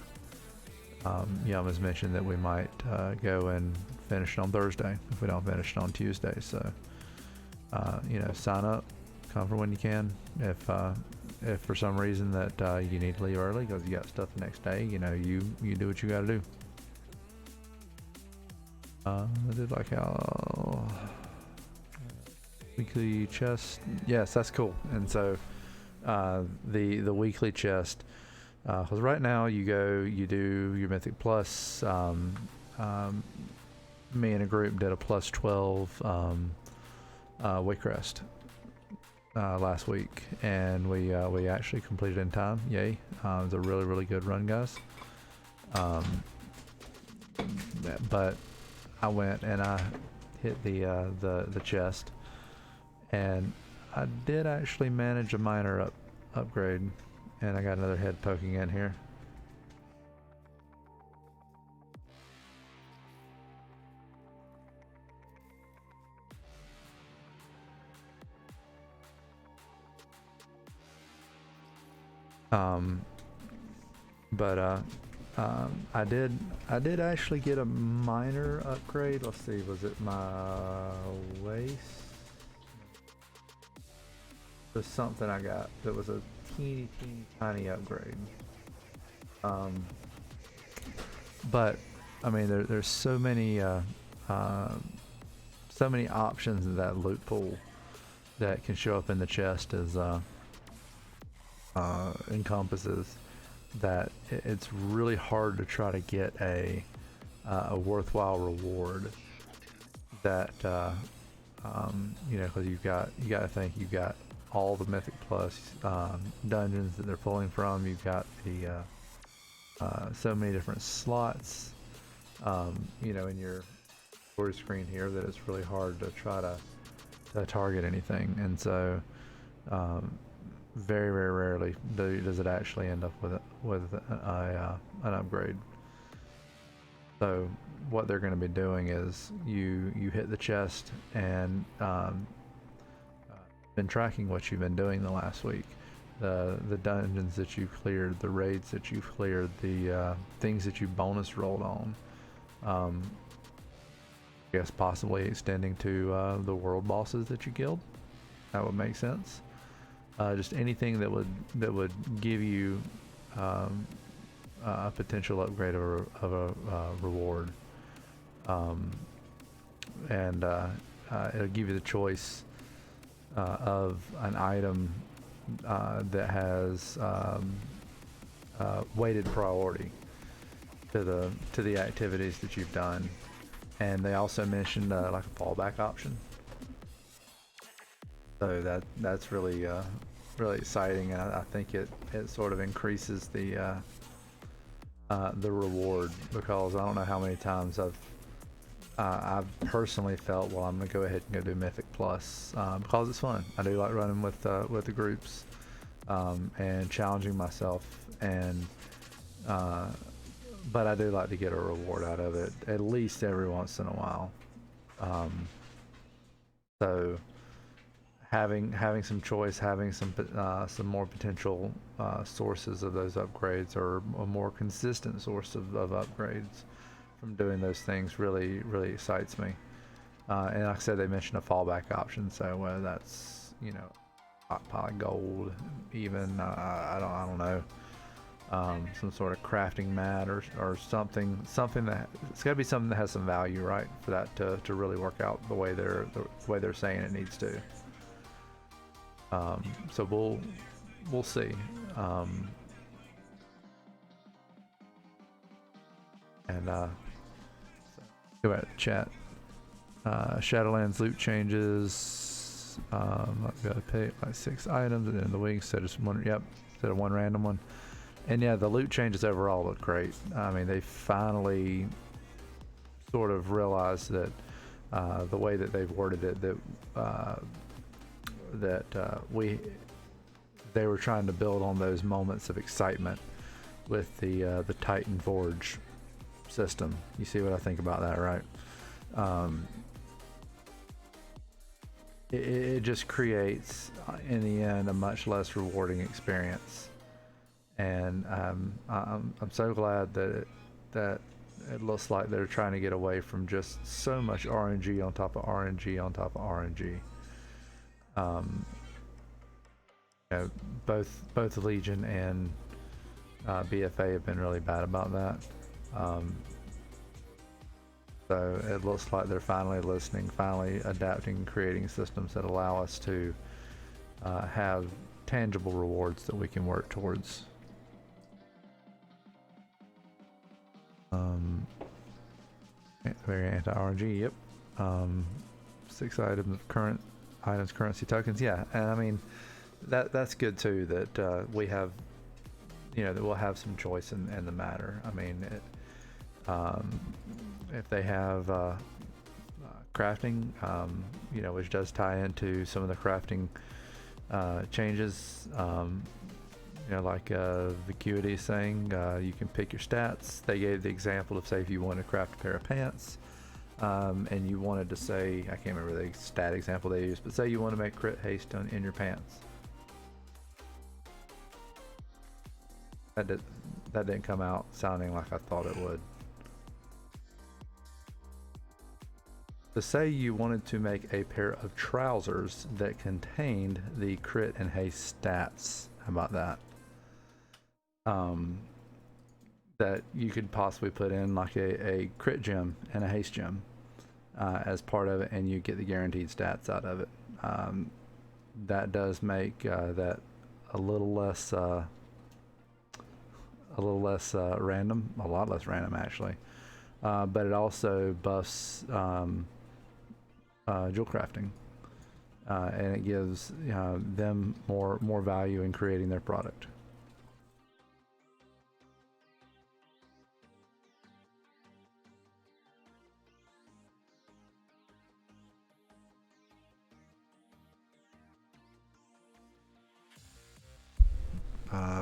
has mentioned that we might go and finish it on Thursday if we don't finish it on Tuesday. So sign up, come for when you can. If for some reason that you need to leave early because you got stuff the next day, you do what you got to do. I did like how weekly chest. Yes, that's cool. And so the weekly chest, because right now you do your Mythic Plus. Me and a group did a plus 12 Waycrest last week, and we actually completed in time. Yay. It was a really good run, guys. But I went and I hit the chest, and I did actually manage a minor upgrade, and I got another head poking in here. I did actually get a minor upgrade. Let's see, was it my waist? There's something I got that was a teeny tiny upgrade. But I mean, there's so many options in that loot pool that can show up in the chest as encompasses that it's really hard to try to get a worthwhile reward that because you got to think you've got all the Mythic Plus dungeons that they're pulling from. You've got the so many different slots in your story screen here that it's really hard to try to target anything. And so very rarely does it actually end up with an upgrade. So what they're going to be doing is you hit the chest and been tracking what you've been doing the last week, the dungeons that you've cleared, the raids that you've cleared, the things that you bonus rolled on. I guess possibly extending to the world bosses that you killed. That would make sense. just anything that would give you a potential upgrade of a reward, and it'll give you the choice of an item that has weighted priority to the activities that you've done. And they also mentioned like a fallback option, so that's really really exciting, and I think it sort of increases the reward, because I don't know how many times I've personally felt, well, I'm gonna go ahead and go do Mythic Plus because it's fun. I do like running with the groups and challenging myself, and but I do like to get a reward out of it at least every once in a while. So having some choice, having some more potential sources of those upgrades, or a more consistent source of upgrades from doing those things really excites me. And like I said, they mentioned a fallback option, so whether that's, you know, stockpile gold, even I don't know, some sort of crafting mat or something that it's got to be something that has some value, right, for that to really work out the way they're saying it needs to. So we'll see. And so go ahead, chat. Shadowlands loot changes. I've got to pick like 6 items at the end of the week instead of one. Yep, instead of one random one. And yeah, the loot changes overall look great. I mean, they finally sort of realized that the way that they've worded it, that they were trying to build on those moments of excitement with the Titan Forge system. You see what I think about that, right? It just creates, in the end, a much less rewarding experience. And I'm so glad that it looks like they're trying to get away from just so much RNG on top of RNG on top of RNG. You know, both Legion and BFA have been really bad about that. So it looks like they're finally listening, finally adapting, creating systems that allow us to have tangible rewards that we can work towards. Very anti-RNG, yep. 6 items of current items, currency tokens, yeah. And I mean, that's good too, that we have, you know, that we'll have some choice in the matter. I mean, if they have crafting, you know, which does tie into some of the crafting changes, you know, like Vacuity saying you can pick your stats. They gave the example of, say, if you want to craft a pair of pants, and you wanted to say, I can't remember the stat example they used, but say you want to make crit haste in your pants. That didn't come out sounding like I thought it would. To say you wanted to make a pair of trousers that contained the crit and haste stats. How about that? That you could possibly put in like a crit gem and a haste gem as part of it, and you get the guaranteed stats out of it. That does make that a little less random, a lot less random actually. But it also buffs jewel crafting, and it gives them more value in creating their product.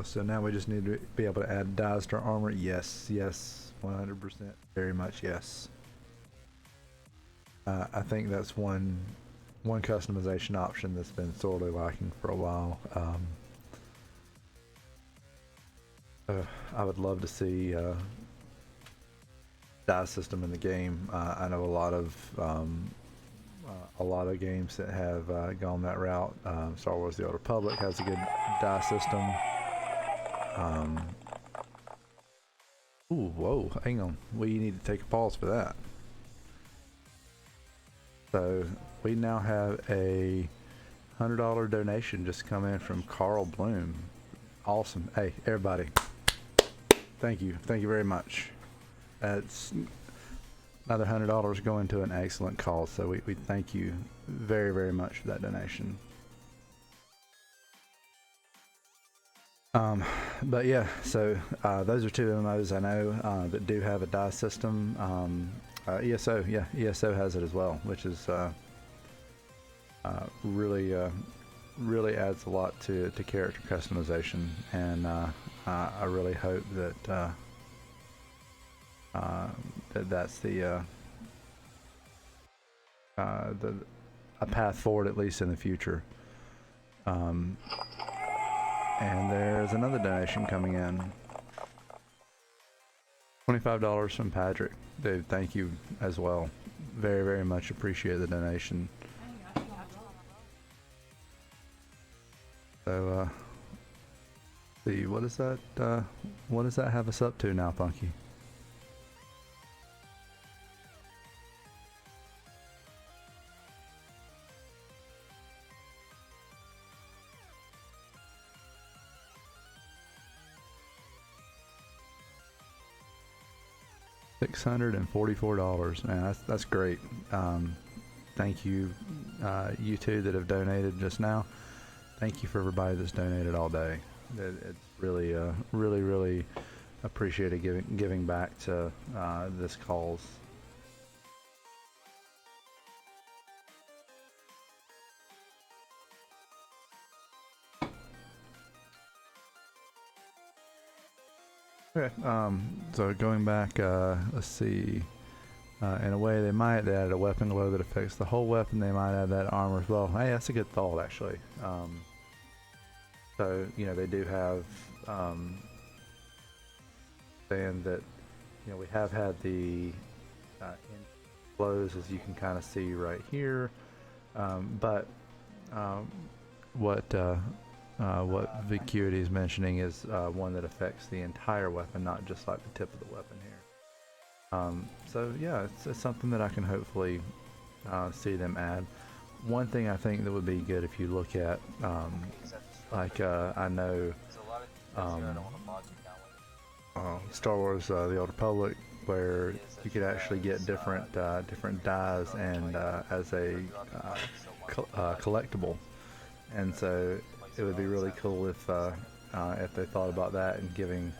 So now we just need to be able to add dyes to our armor. Yes, 100%, very much yes. I think that's one customization option that's been sorely lacking for a while. I would love to see dye system in the game. I know a lot of a lot of games that have gone that route. Star Wars: The Old Republic has a good die system. Ooh, whoa, hang on. We need to take a pause for that. So we now have a $100 donation just come in from Carl Bloom. Awesome. Hey, everybody. Thank you. Thank you very much. That's another $100 going to an excellent cause. So we thank you very, very much for that donation. But yeah, so those are two MMOs I know that do have a die system. ESO, yeah, ESO has it as well, which is really adds a lot to character customization, and I really hope that that's a path forward, at least in the future. And there's another donation coming in. $25 from Patrick. Dude, thank you as well. Very, very much appreciate the donation. So, see, what does that have us up to now, Funky? $644, man, that's great. Thank you, you two that have donated just now. Thank you for everybody that's donated all day. It's really, really appreciated giving back to this cause. Okay, so going back, let's see. In a way, they added a weapon glow that affects the whole weapon. They might add that armor as well. Hey, that's a good thought, actually. So, you know, they do have, saying that, you know, we have had the glows, as you can kind of see right here. But what Vacuity is mentioning is one that affects the entire weapon, not just like the tip of the weapon here. So yeah, it's something that I can hopefully see them add. One thing I think that would be good if you look at, I know Star Wars: The Old Republic, where you could actually get different dyes and as a collectible, and so it would be really cool if they thought about that and giving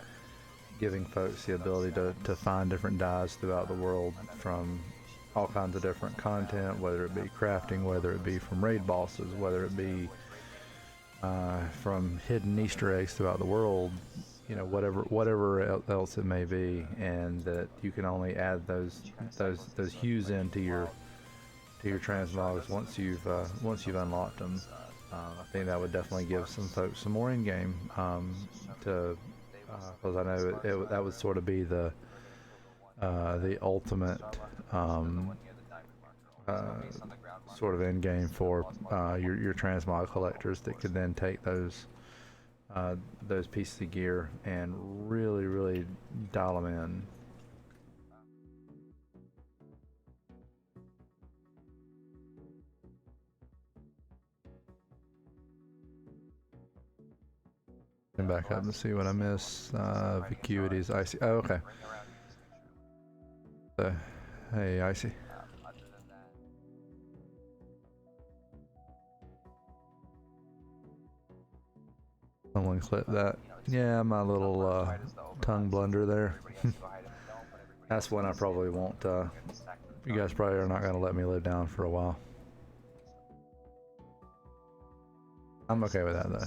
folks the ability to find different dyes throughout the world from all kinds of different content, whether it be crafting, whether it be from raid bosses, whether it be from hidden Easter eggs throughout the world, you know, whatever else it may be, and that you can only add those hues into your transmogs once you've unlocked them. I think that would definitely give some folks some more in-game because I know that would sort of be the ultimate sort of end game for your transmog collectors that could then take those pieces of gear and really dial them in. Back up and see what I missed. Vacuity's Icy. Oh, okay. So, hey, Icy. Someone clip that. Yeah, my little tongue blunder there. That's one I probably won't. You guys probably are not going to let me live down for a while. I'm okay with that though.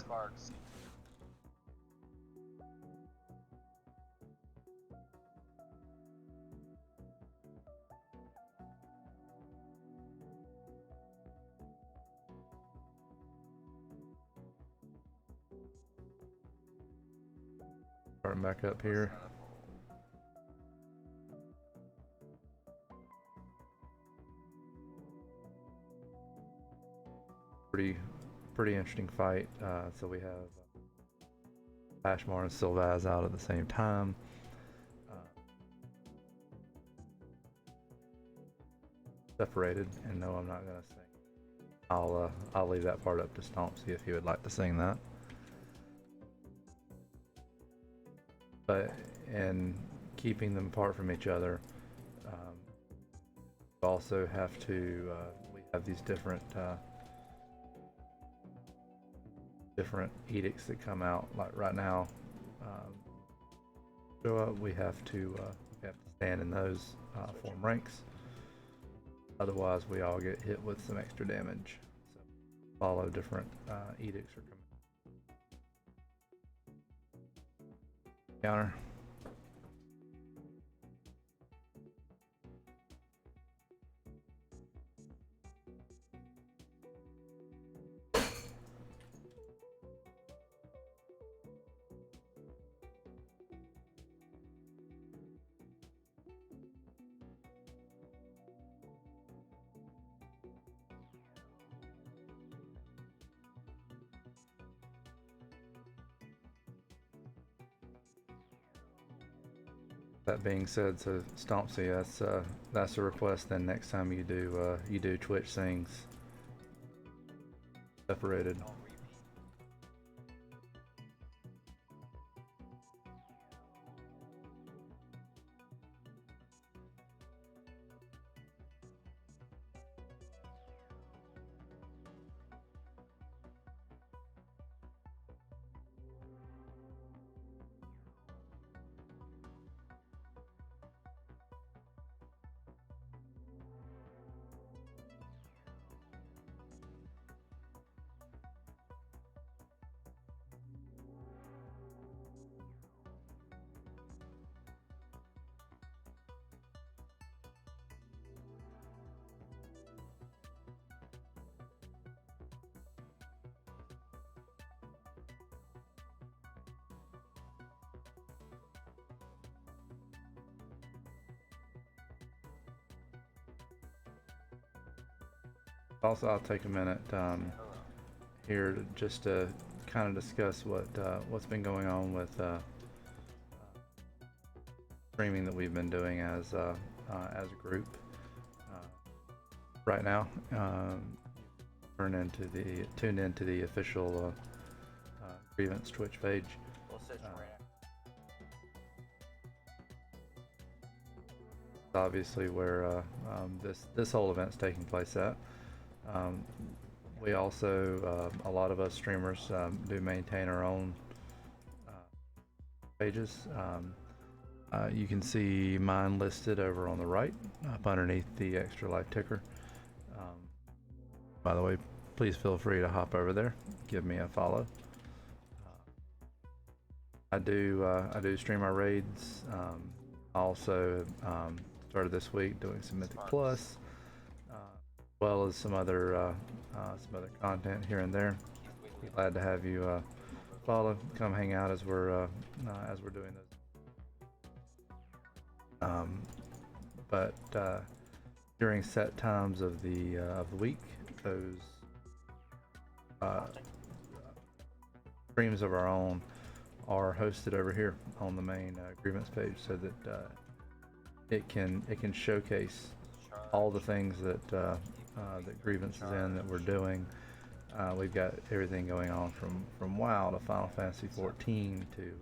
Starting back up here. pretty interesting fight. So we have Ashmore and Sylvaz out at the same time. Separated, and no, I'm not gonna sing. I'll leave that part up to Stomp, see if he would like to sing that. But in keeping them apart from each other, we also have to we have these different edicts that come out. Like right now, so we have to stand in those, form ranks. Otherwise, we all get hit with some extra damage. So follow different edicts or counter. That being said, so Stompsy, that's a request. Then next time you do Twitch things separated. Also, I'll take a minute here just to kind of discuss what's been going on with streaming that we've been doing as a group. Right now, tuned into the official grievance Twitch page. Obviously, where this whole event's taking place at. We also, a lot of us streamers do maintain our own pages. You can see mine listed over on the right, up underneath the extra life ticker. By the way, please feel free to hop over there, give me a follow. I do stream our raids. Also started this week doing some Mythic Plus, as well as some other content here and there. Be glad to have you follow, come hang out as we're doing this. But during set times of the week, those streams of our own are hosted over here on the main grievance page, so that it can showcase all the things that that grievance is in that we're doing. We've got everything going on from WoW to Final Fantasy 14 to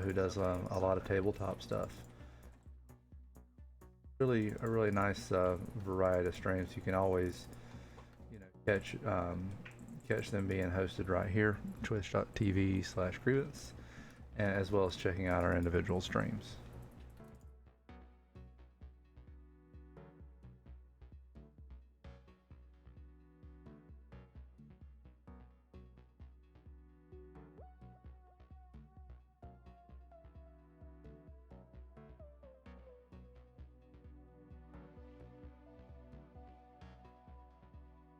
who does a lot of tabletop stuff. A really nice variety of streams. You can always, catch them being hosted right here, twitch.tv/grievance, and as well as checking out our individual streams.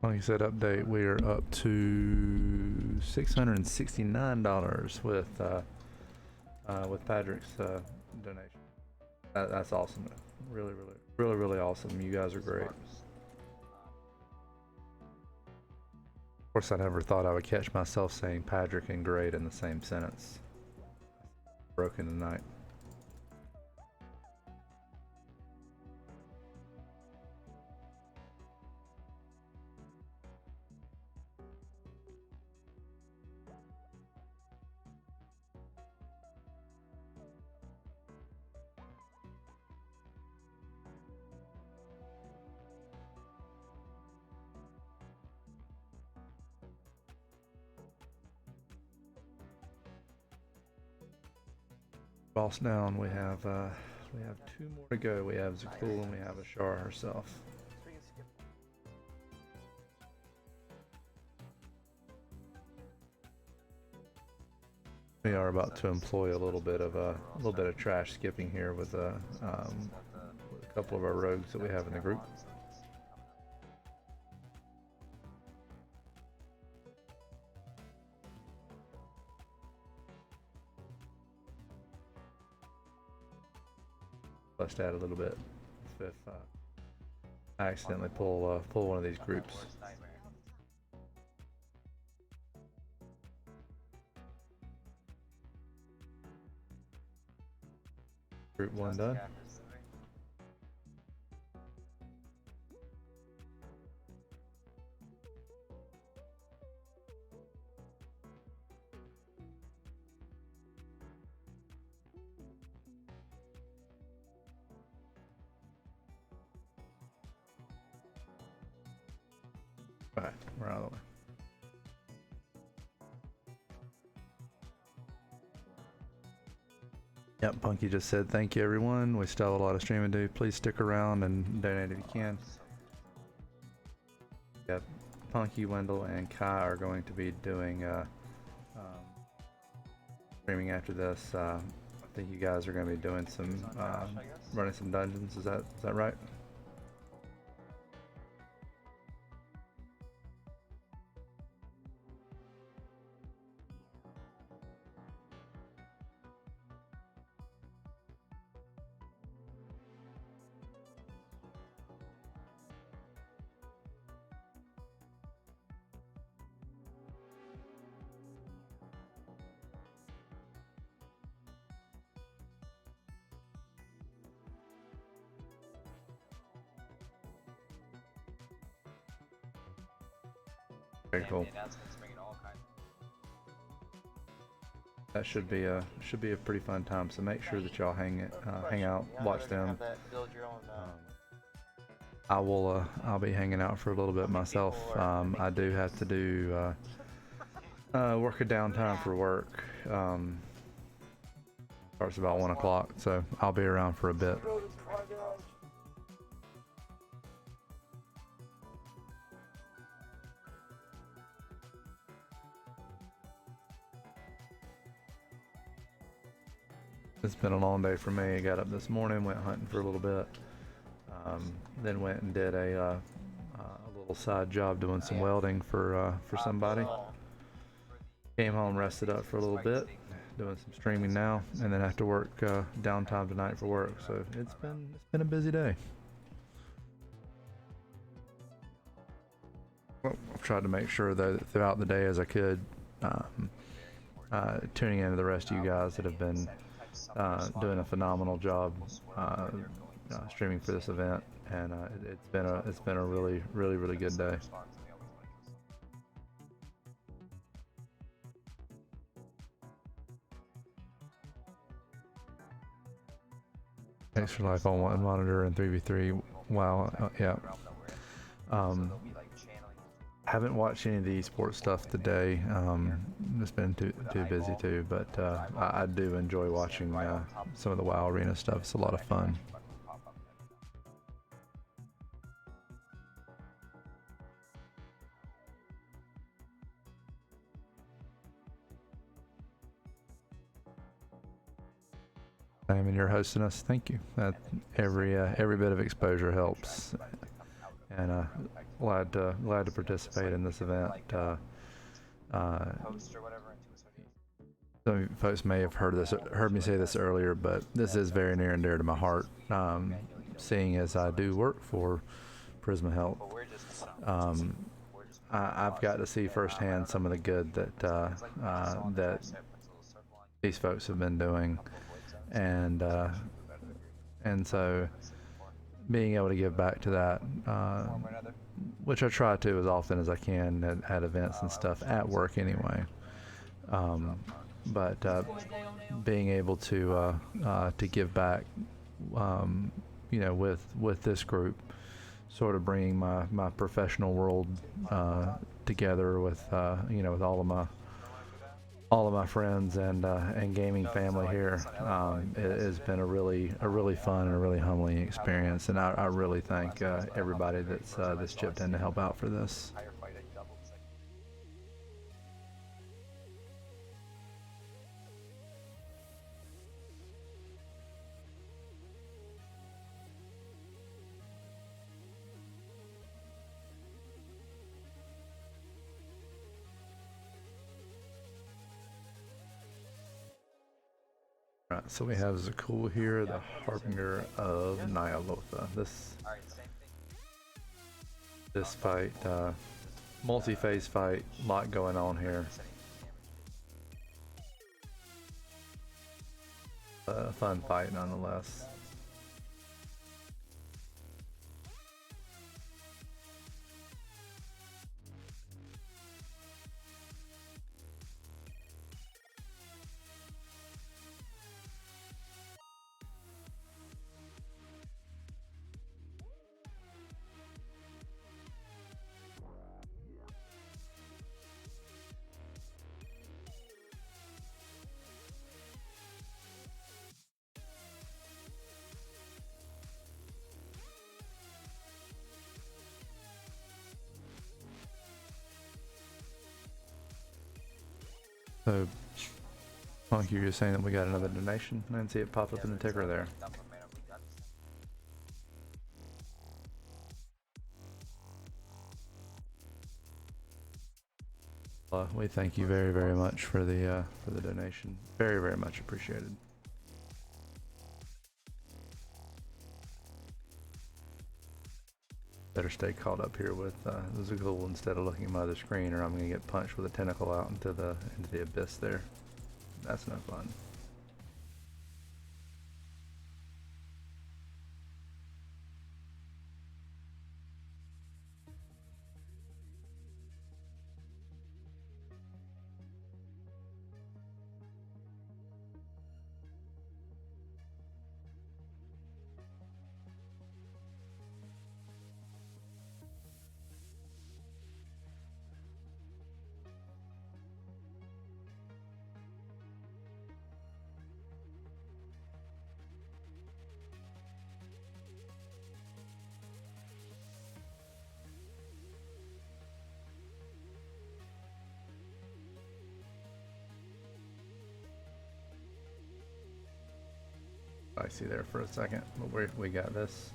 Like you said, update. We are up to $669 with Patrick's donation. That's awesome. Really awesome. You guys are great. Of course, I never thought I would catch myself saying Patrick and great in the same sentence. Broken tonight. Boss down. We have 2 more to go. We have Cthulhu and we have Ashara herself. We are about to employ a little bit of trash skipping here with a couple of our rogues that we have in the group. Let's add a little bit if I accidentally pull one of these groups. Group 1 done. Alright, we're out of the way. Yep, Punky just said thank you everyone. We still have a lot of streaming to do. Please stick around and donate if you can. Yep, Punky, Wendell, and Kai are going to be doing streaming after this. I think you guys are going to be doing some running some dungeons. Is that right? Very cool. That should be a pretty fun time. So make sure that y'all hang out, watch them. I'll be hanging out for a little bit myself. I do have to do work a downtime for work. Starts about 1 o'clock, so I'll be around for a bit. It's been a long day for me. I got up this morning, went hunting for a little bit, then went and did a little side job doing some welding for somebody. Came home, rested up for a little bit, doing some streaming now, and then after work, downtime tonight for work. So it's been a busy day. Well, I've tried to make sure that throughout the day as I could, tuning in to the rest of you guys that have been doing a phenomenal job streaming for this event, and it's been a really good day. Extra life on one monitor and 3v3. Wow, yeah. Haven't watched any of the esports stuff today. Just been too busy too, but I do enjoy watching some of the WoW Arena stuff. It's a lot of fun. And you're hosting us. Thank you. Every bit of exposure helps, and glad to participate in this event. Some folks may have heard me say this earlier, but this is very near and dear to my heart. Seeing as I do work for Prisma Health, I've got to see firsthand some of the good that that these folks have been doing, and so being able to give back to that, which I try to as often as I can at events and stuff at work anyway. But being able to give back, you know, with this group, sort of bringing my professional world together with you know, with all of my friends and gaming family here, it has been a really fun and a really humbling experience, and I really thank everybody that's chipped in to help out for this. Right, so we have Zakul here, the Harbinger of Nyalotha. This fight, multi-phase fight, lot going on here. Fun fight nonetheless. So, Monkey, you're saying that we got another donation? I didn't see it pop up in the ticker there. We thank you very, very much for the donation. Very, very much appreciated. Better stay caught up here with Zakul instead of looking at my other screen, or I'm gonna get punched with a tentacle out into the abyss there. That's no fun. I see there for a second, but we got this.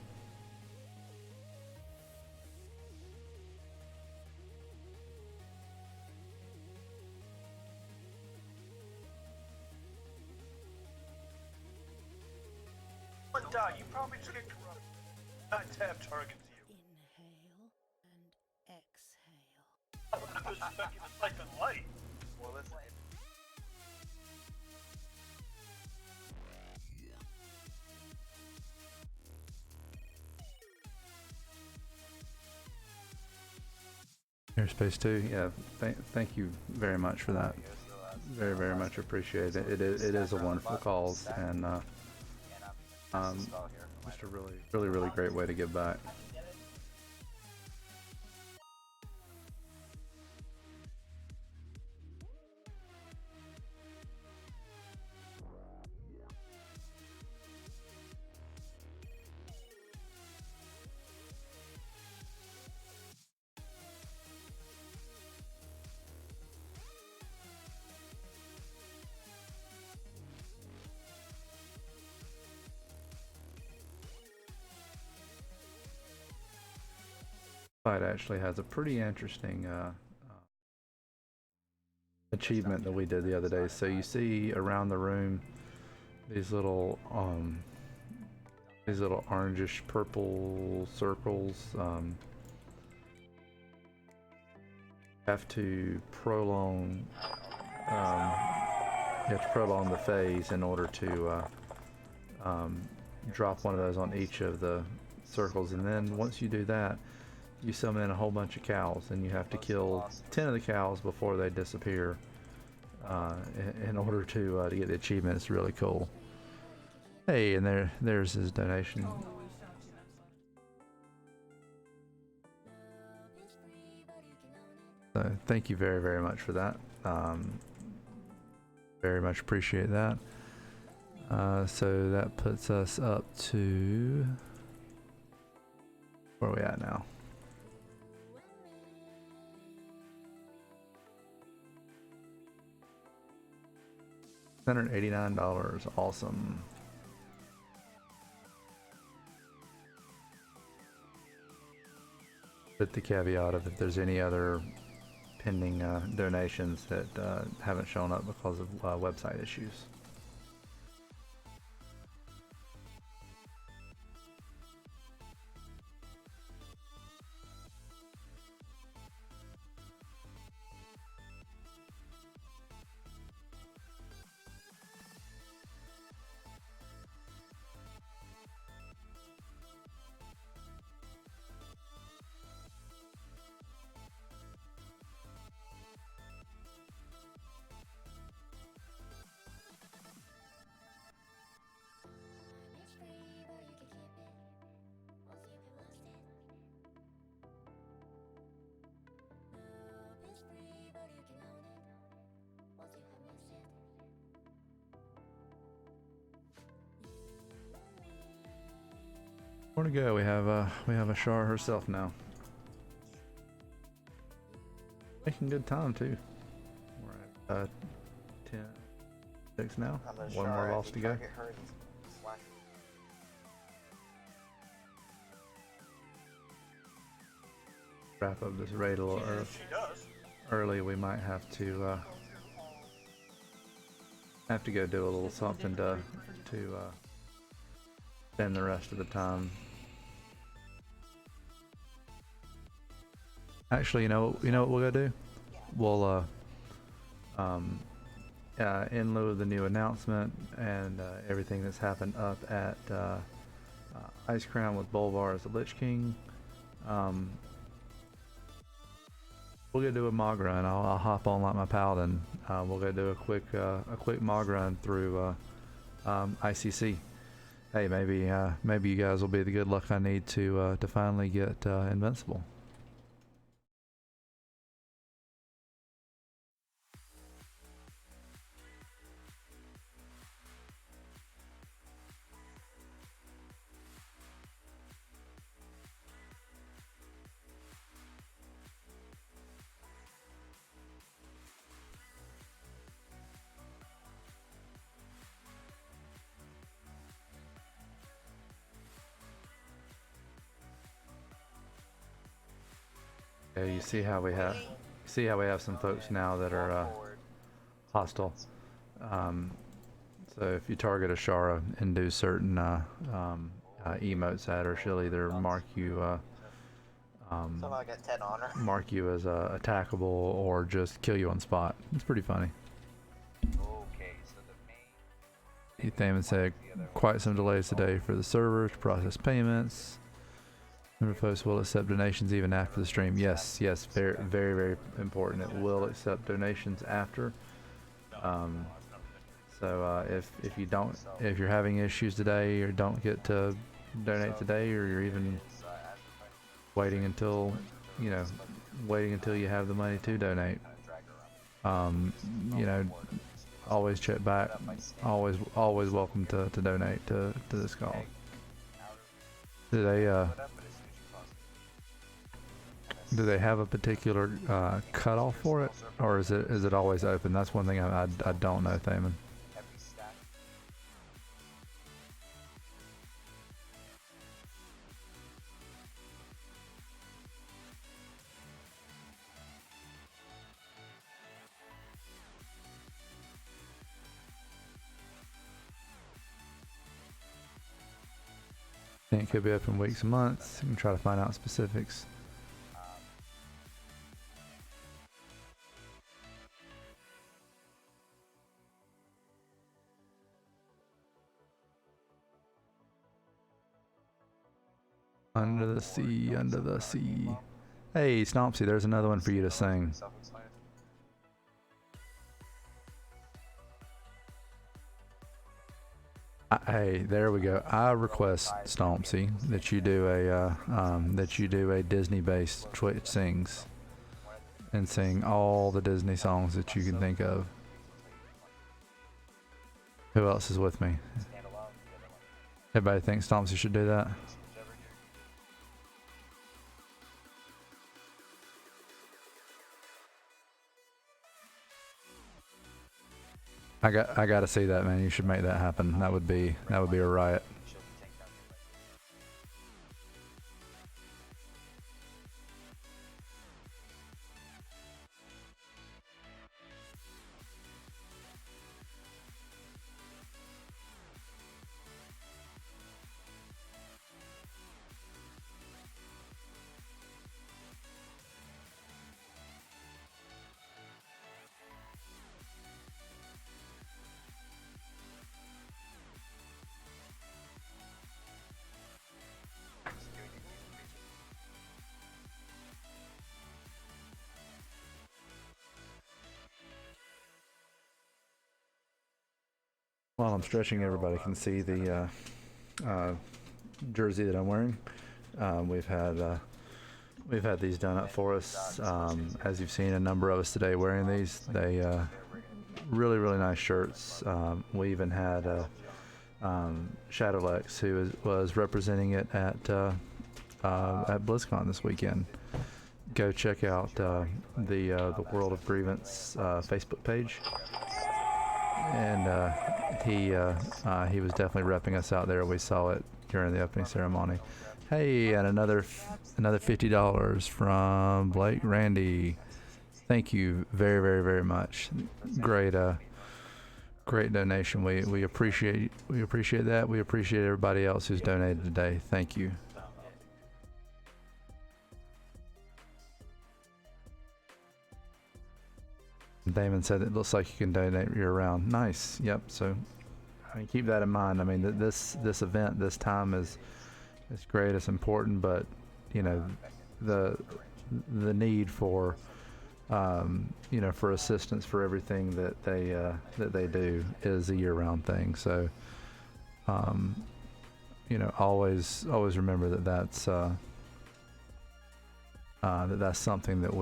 One die, you probably just get corrupted. Not tab targets you. Inhale and exhale. I was expecting to siphon light. Well, listen. Airspace 2, yeah, thank you very much for that. Very, very much appreciated. It is a wonderful cause, and just a really great way to give back. Fight actually has a pretty interesting achievement that we did the other day. So you see around the room these little orangish purple circles. have to prolong the phase in order to drop one of those on each of the circles, and then once you do that, you summon in a whole bunch of cows, and you have to kill 10 of the cows before they disappear in order to get the achievement. It's really cool. Hey, and there's his donation. So thank you very, very much for that. Very much appreciate that. So that puts us up to, where are we at now? $189. Awesome. With the caveat of if there's any other pending donations that haven't shown up because of website issues. Where to go? We have a Shar herself now. Making good time too. We're at 10-6 now. One more loss to go. Wrap up this raid a little early. We might have to go do a little something to spend the rest of the time. Actually, you know what we're gonna do? We'll in lieu of the new announcement and everything that's happened up at Ice Crown with Bolvar as the Lich King, we'll go do a Mog run. I'll hop on like my paladin. We'll go do a quick Mog run through ICC. Hey, maybe you guys will be the good luck I need to finally get invincible. Yeah, you see how we have some folks now that are hostile. So if you target a Shara and do certain emotes at her, she'll either mark you mark you as attackable or just kill you on spot. It's pretty funny. Okay, so the main Ethan said quite some delays today for the server to process payments. Remember, folks will accept donations even after the stream. Yes, very, very, very important. It will accept donations after. So if you're having issues today or don't get to donate today, or you're even waiting until you have the money to donate, always check back. Always welcome to donate to this cause. Do they have a particular cutoff for it, or is it always open? That's one thing I don't know, Thaman. It could be open weeks and months. You can try to find out specifics. Under the sea, under the sea. Hey, Stompsy, there's another one for you to sing. Hey, there we go. I request, Stompsy, that you do a Disney-based Twitch sings and sing all the Disney songs that you can think of. Who else is with me? Everybody thinks Stompsy should do that? I gotta see that, man. You should make that happen. That would be a riot. While I'm stretching, everybody can see the jersey that I'm wearing. We've had these done up for us. As you've seen, a number of us today wearing these. They really nice shirts. We even had Shadowlex, who was representing it at BlizzCon this weekend. Go check out the World of Grievance Facebook page. And he was definitely repping us out there. We saw it during the opening ceremony. Hey, and another $50 from Blake Randy. Thank you very much. Great donation. We appreciate that. We appreciate everybody else who's donated today. Thank you. Damon said it looks like you can donate year round. Nice. Yep. So I mean, keep that in mind. I mean, this event, this time is great. It's important, but you know, the need for for assistance for everything that they do is a year round thing. So always remember that's something that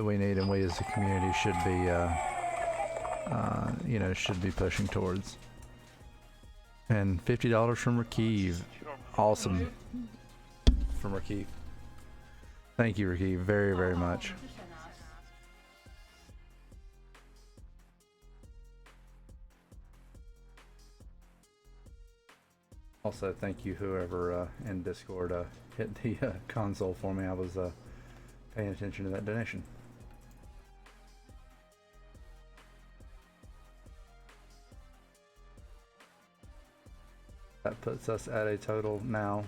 we need, and we as a community should be pushing towards. And $50 from Rakiv. Awesome. From Rakiv. Thank you, Rakiv, very much. Also, thank you whoever in Discord hit the console for me. I was paying attention to that donation. That puts us at a total now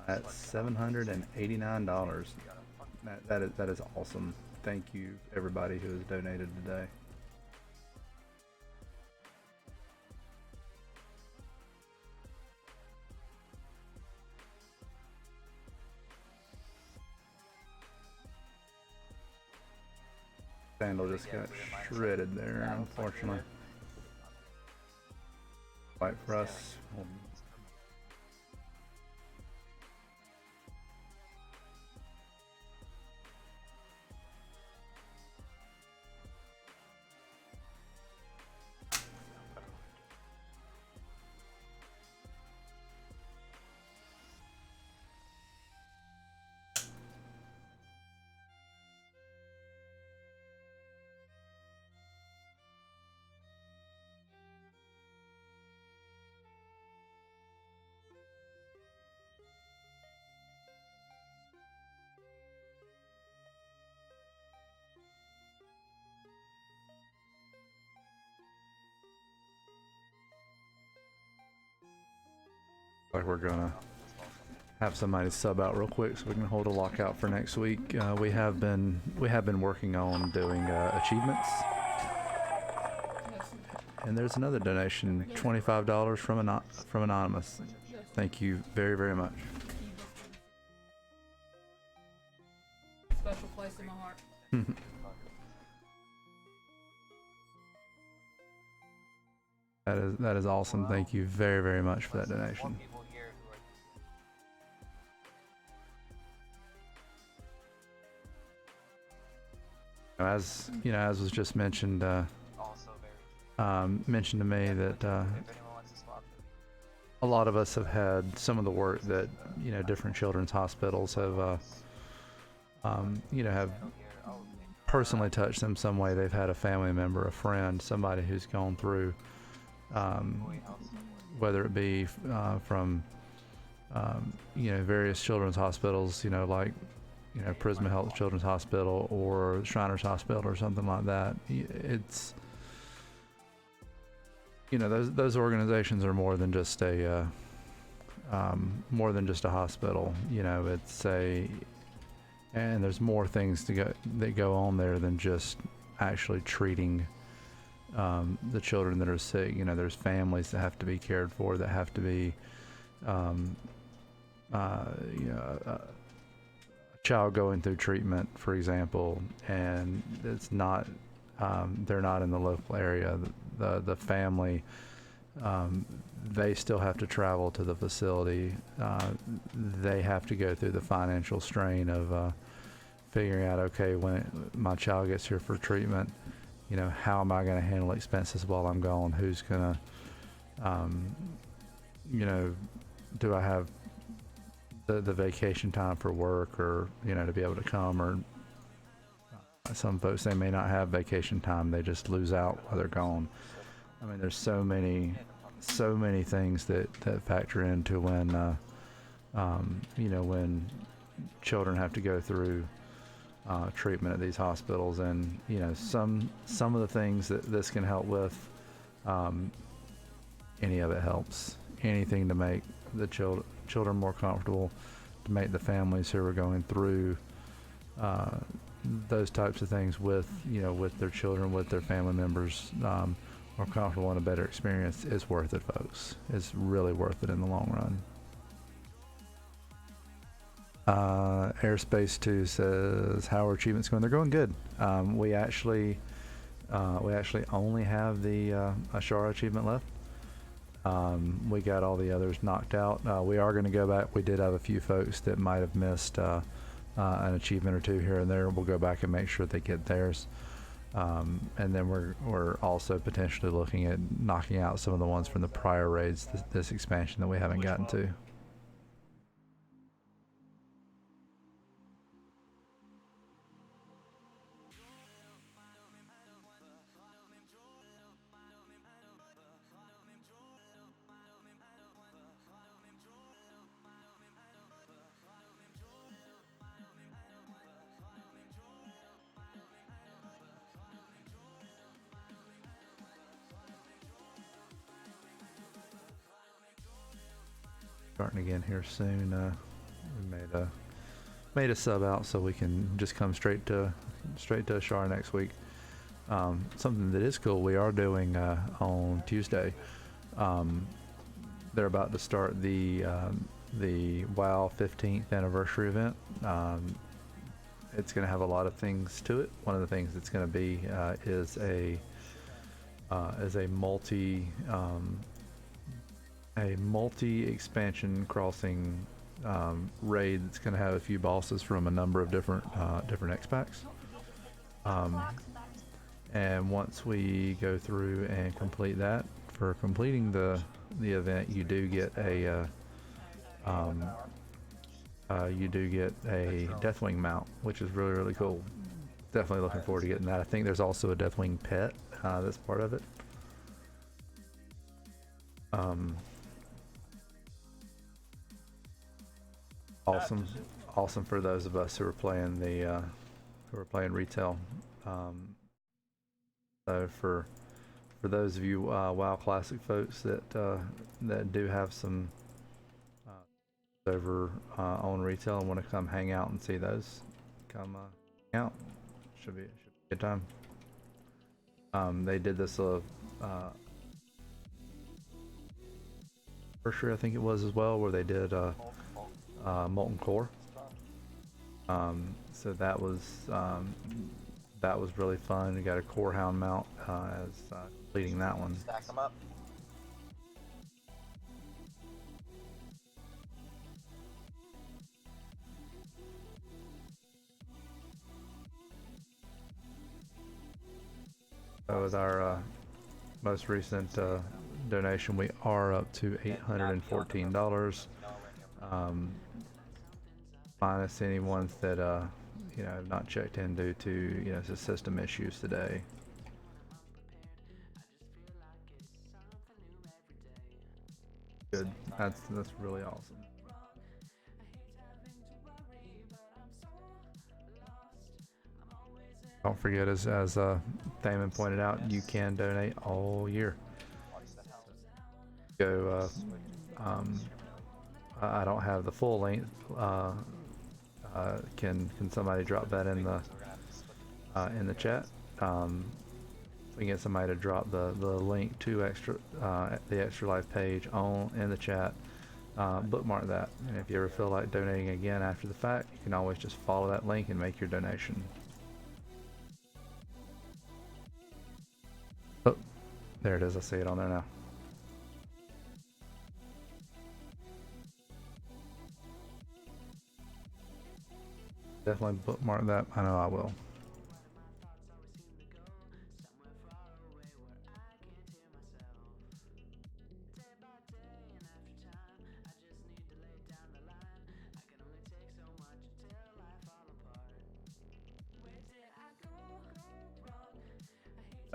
at $789. That is awesome. Thank you everybody who has donated today. Sandal just got shredded there, unfortunately. Fight for us. Like we're gonna have somebody sub out real quick so we can hold a lockout for next week. We have been working on doing achievements, And there's another donation, $25 from Anonymous. Thank you very, very much. Special place in my heart. That is awesome. Thank you very, very much for that donation. As you know, as was just mentioned, mentioned to me that a lot of us have had some of the work that different children's hospitals have have personally touched them some way. They've had a family member, a friend, somebody who's gone through, whether it be from various children's hospitals, like Prisma Health Children's Hospital or Shriners Hospital or something like that. It's those organizations are more than just a hospital. And there's more things that go on there than just actually treating the children that are sick. There's families that have to be cared for, that have to be a child going through treatment, for example, and it's not they're not in the local area. The family, they still have to travel to the facility. They have to go through the financial strain of figuring out, okay, when my child gets here for treatment, how am I going to handle expenses while I'm gone? Who's going to, do I have the vacation time for work, or to be able to come? Or some folks, they may not have vacation time, they just lose out while they're gone. I mean, there's so many things that factor into when when children have to go through treatment at these hospitals. And some of the things that this can help with, any of it helps. Anything to make the children more comfortable, to make the families who are going through those types of things with their children, with their family members, more comfortable and a better experience, is worth it, folks. It's really worth it in the long run. Airspace 2 says, how are achievements going? They're going good. We actually only have the Ashara achievement left. We got all the others knocked out. We are going to go back. We did have a few folks that might have missed an achievement or two here and there. We'll go back and make sure they get theirs. And then we're also potentially looking at knocking out some of the ones from the prior raids, this expansion that we haven't gotten to. Starting again here soon. We made a sub out so we can just come straight to Ashara next week. Something that is cool, we are doing on Tuesday. They're about to start the WoW 15th anniversary event. It's going to have a lot of things to it. One of the things it's going to be is a multi expansion crossing raid that's going to have a few bosses from a number of different X-Packs. And once we go through and complete that, for completing the event, you do get a Deathwing mount, which is really, really cool. Definitely looking forward to getting that. I think there's also a Deathwing pet that's part of it. Awesome for those of us who are playing retail. So for those of you WoW Classic folks that do have some over on retail and want to come hang out and see those, come hang out. Should be a good time. They did this anniversary, I think it was as well, where they did molten core. So that was really fun. You got a core hound mount as completing that one. Stack them up. With our most recent donation, we are up to $814, minus any ones that have not checked in due to the system issues today. Good. That's really awesome. Don't forget, as Thaman pointed out, you can donate all year. Go. I don't have the full link. Can somebody drop that in the chat? We can get somebody to drop the link to the Extra Life page in the chat. Bookmark that, and if you ever feel like donating again after the fact, you can always just follow that link and make your donation. Oh, there it is. I see it on there now. Definitely bookmark that. I know I will.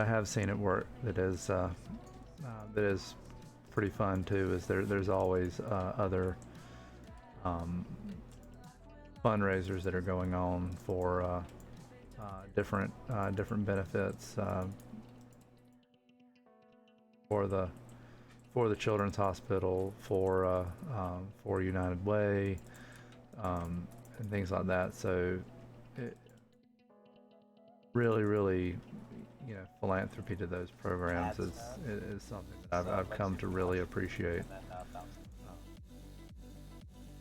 I have seen it work. That is pretty fun too. Is there's always other fundraisers that are going on for different benefits for the Children's Hospital, for United Way, and things like that. So it really philanthropy to those programs is something that I've come to really appreciate.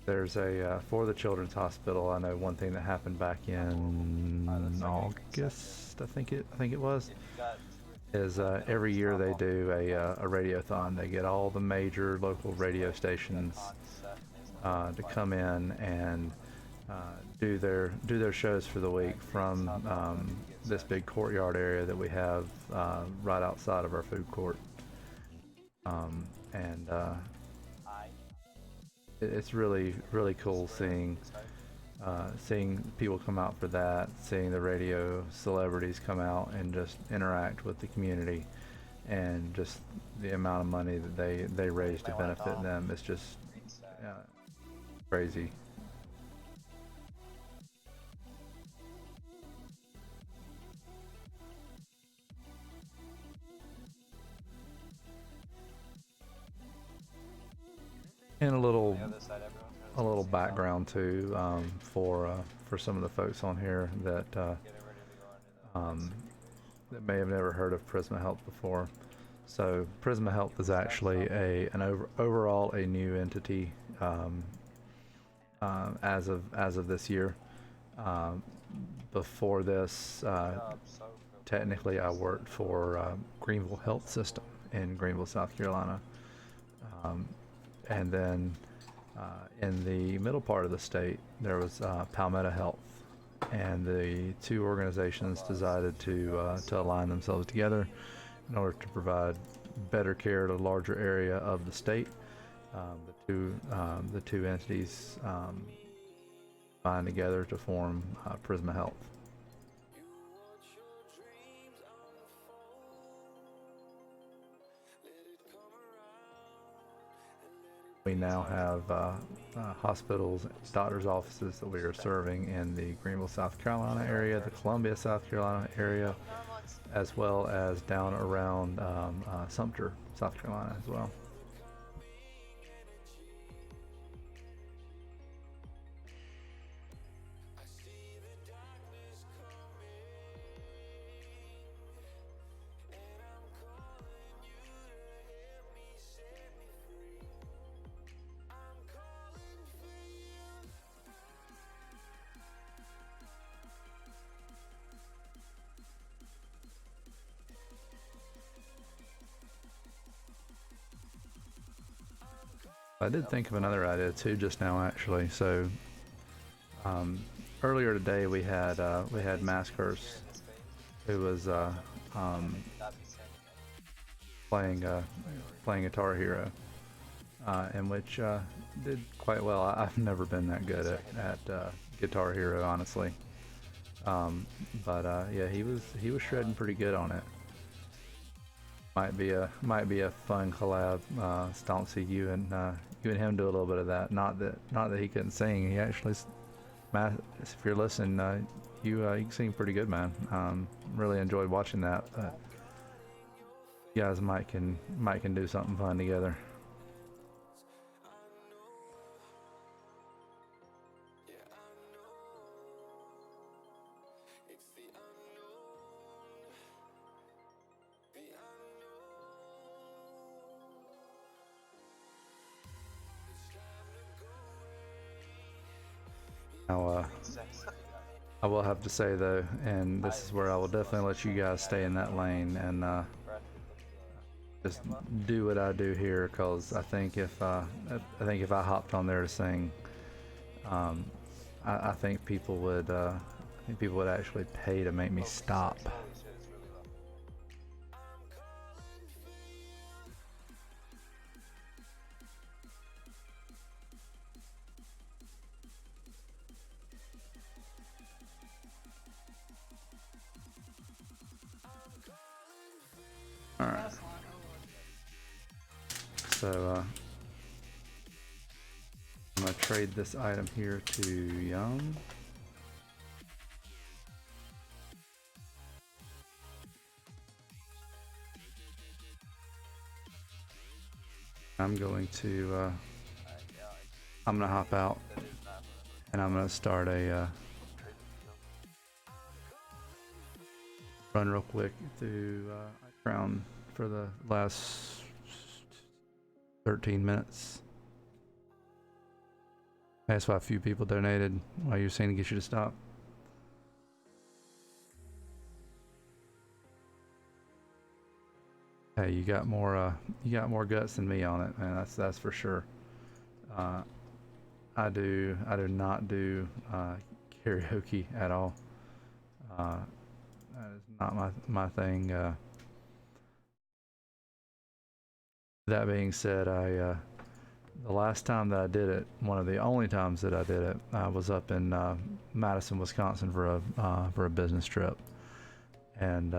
There's a for the Children's Hospital. I know one thing that happened back in August, I think it was, is every year they do a radiothon. They get all the major local radio stations to come in and do their shows for the week from this big courtyard area that we have right outside of our food court, and it's really cool seeing people come out for that, seeing the radio celebrities come out and just interact with the community, and just the amount of money that they raise to benefit them. It's just crazy. And a little background too, for some of the folks on here that that may have never heard of Prisma Health before. So Prisma Health is actually overall a new entity as of this year. Before this, technically I worked for Greenville Health System in Greenville, South Carolina. And then in the middle part of the state, there was Palmetto Health, and the two organizations decided to align themselves together in order to provide better care to a larger area of the state. The two entities combined together to form Prisma Health. We now have hospitals, doctors' offices that we are serving in the Greenville, South Carolina area, the Columbia, South Carolina area, as well as down around Sumter, South Carolina as well. I did think of another idea too just now, actually. So earlier today we had Maskers, who was playing Guitar Hero, in which did quite well. I've never been that good at Guitar Hero, honestly. But yeah, he was shredding pretty good on it. Might be a fun collab. Stonksy, you and him do a little bit of that. Not that he couldn't sing. He actually, if you're listening, you can sing pretty good, man. Really enjoyed watching that. But you guys might can do something fun together. Now, I will have to say though, and this is where I will definitely let you guys stay in that lane and just do what I do here, because I think if I hopped on there to sing, I think people would actually pay to make me stop. Alright. So I'm gonna trade this item here to Yum. I'm gonna hop out and I'm gonna start a run real quick through Crown for the last 13 minutes. That's why a few people donated while you're saying to get you to stop. Hey, you got more guts than me on it, man. That's for sure. I do not do karaoke at all. That is not my thing. That being said, the last time that I did it, one of the only times that I did it, I was up in Madison, Wisconsin for a business trip, and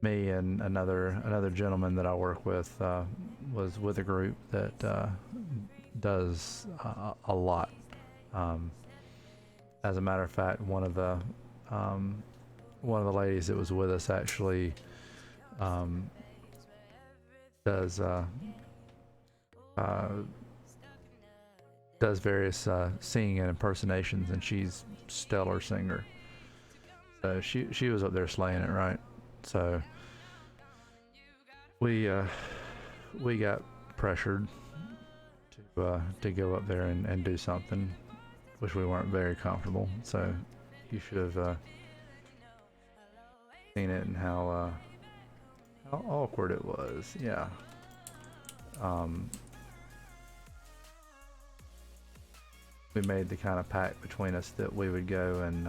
me and another gentleman that I work with was with a group that does a lot. As a matter of fact, one of the ladies that was with us actually does various singing and impersonations, and she's stellar singer. So she was up there slaying it, right? So we got pressured to go up there and do something, which we weren't very comfortable. So you should have seen it and how awkward it was. Yeah. We made the kind of pact between us that we would go and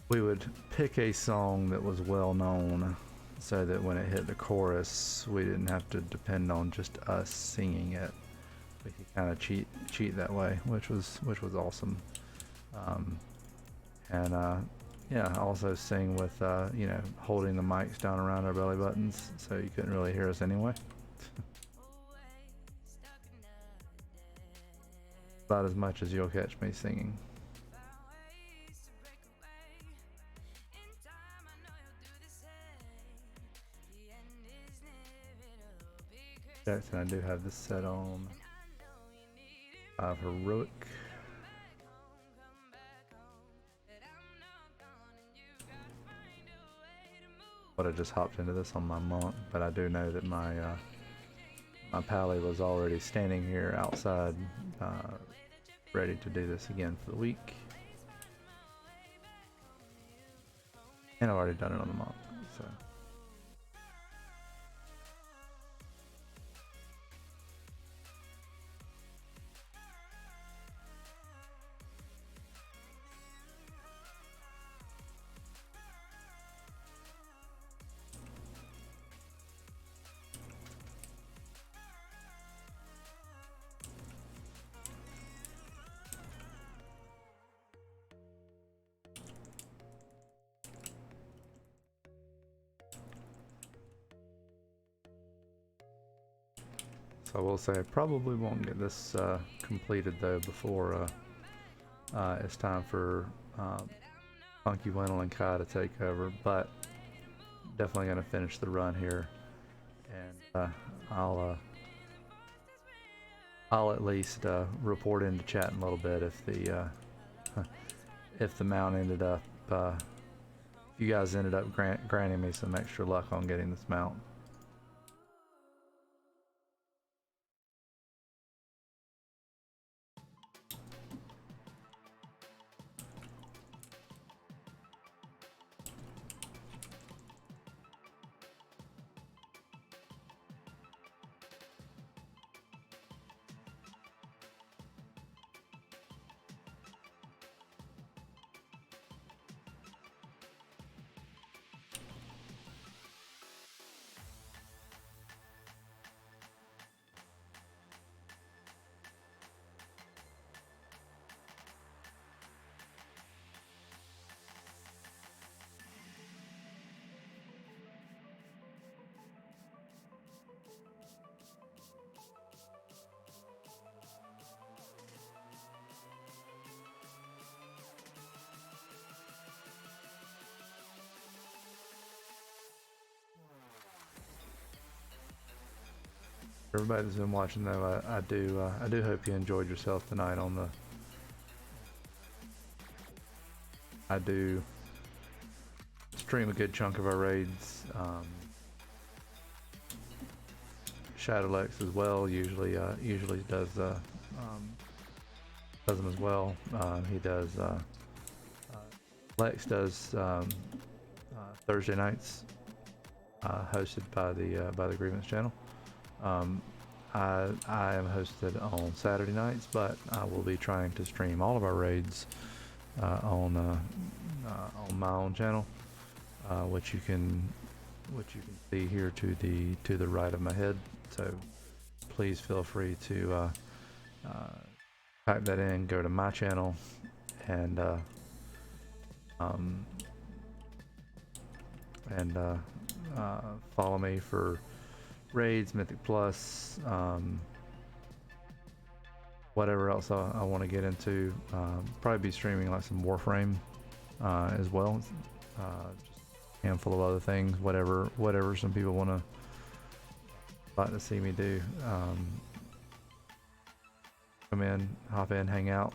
we would pick a song that was well known, so that when it hit the chorus, we didn't have to depend on just us singing it. We could kind of cheat that way, which was awesome. And yeah, also sing with holding the mics down around our belly buttons, so you couldn't really hear us anyway. About as much as you'll catch me singing. Jackson, I do have this set on heroic. But I just hopped into this on my monk, but I do know that my pally was already standing here outside, ready to do this again for the week. And I've already done it on the monk, so. I will say I probably won't get this completed though before it's time for Funky Wendell and Kai to take over, but definitely going to finish the run here, and I'll at least report into chat in a little bit if the mount ended up if you guys ended up granting me some extra luck on getting this mount. Everybody that's been watching though, I do hope you enjoyed yourself tonight on the. I do stream a good chunk of our raids. Shadowlex as well. Usually does them as well. He does. Lex does Thursday nights, hosted by the Grievance channel. I am hosted on Saturday nights, but I will be trying to stream all of our raids on my own channel, which you can see here to the right of my head. So please feel free to type that in, go to my channel, and follow me for raids, Mythic Plus, whatever else I want to get into. Probably be streaming like some Warframe as well. Just a handful of other things, whatever some people want to like to see me do. Come in, hop in, hang out.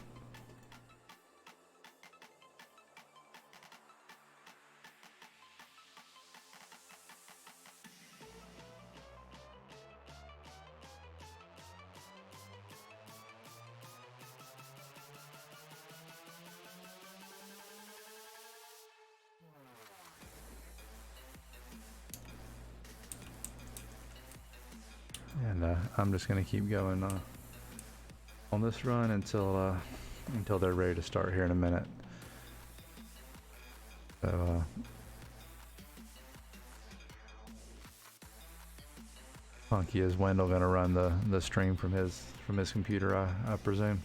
And I'm just gonna keep going on this run until they're ready to start here in a minute. So Funky, is Wendell gonna run the stream from his computer? I presume.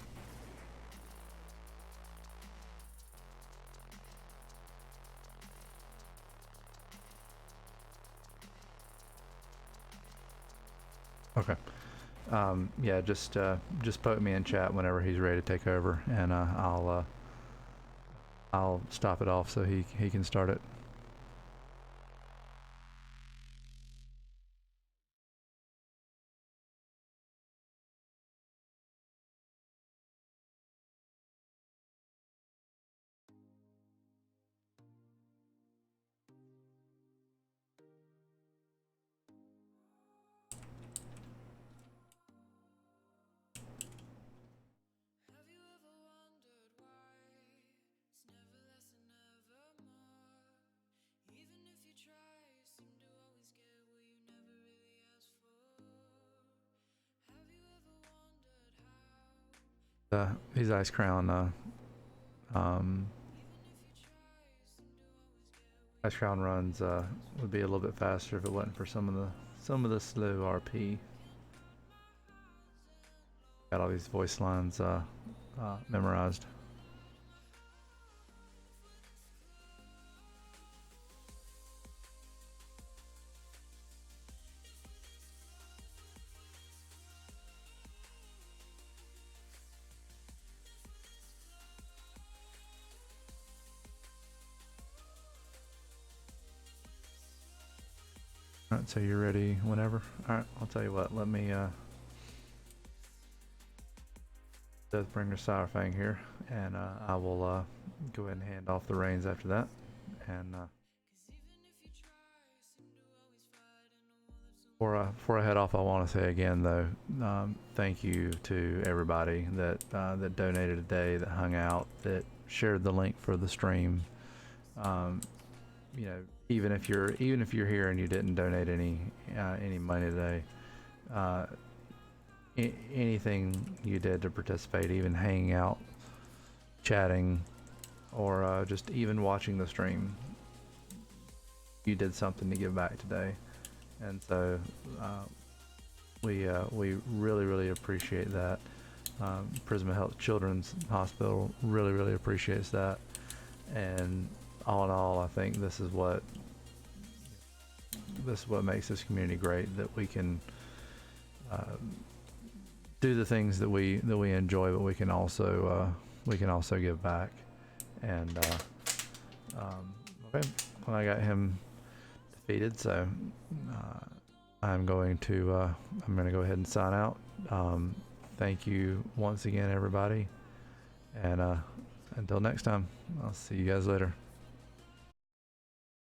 Okay. Yeah, just poke me in chat whenever he's ready to take over, and I'll stop it off so he can start it. His Ice Crown, Ice Crown runs would be a little bit faster if it wasn't for some of the slow RP. Got all these voice lines memorized. right, so you're ready whenever. All right, I'll tell you what. Let me Deathbringer Sourfang here, and I will go ahead and hand off the reins after that. And before I head off, I want to say again, though, thank you to everybody that that donated today, that hung out, that shared the link for the stream. You know, even if you're here and you didn't donate any money today, anything you did to participate, even hanging out, chatting, or just even watching the stream, you did something to give back today. And so we really appreciate that. Prisma Health Children's Hospital really appreciates that. And all in all, I think this is what makes this community great, that we can do the things that we enjoy, but we can also give back. And okay, well, I got him defeated, so I'm going to go ahead and sign out. Thank you once again, everybody, and until next time, I'll see you guys later.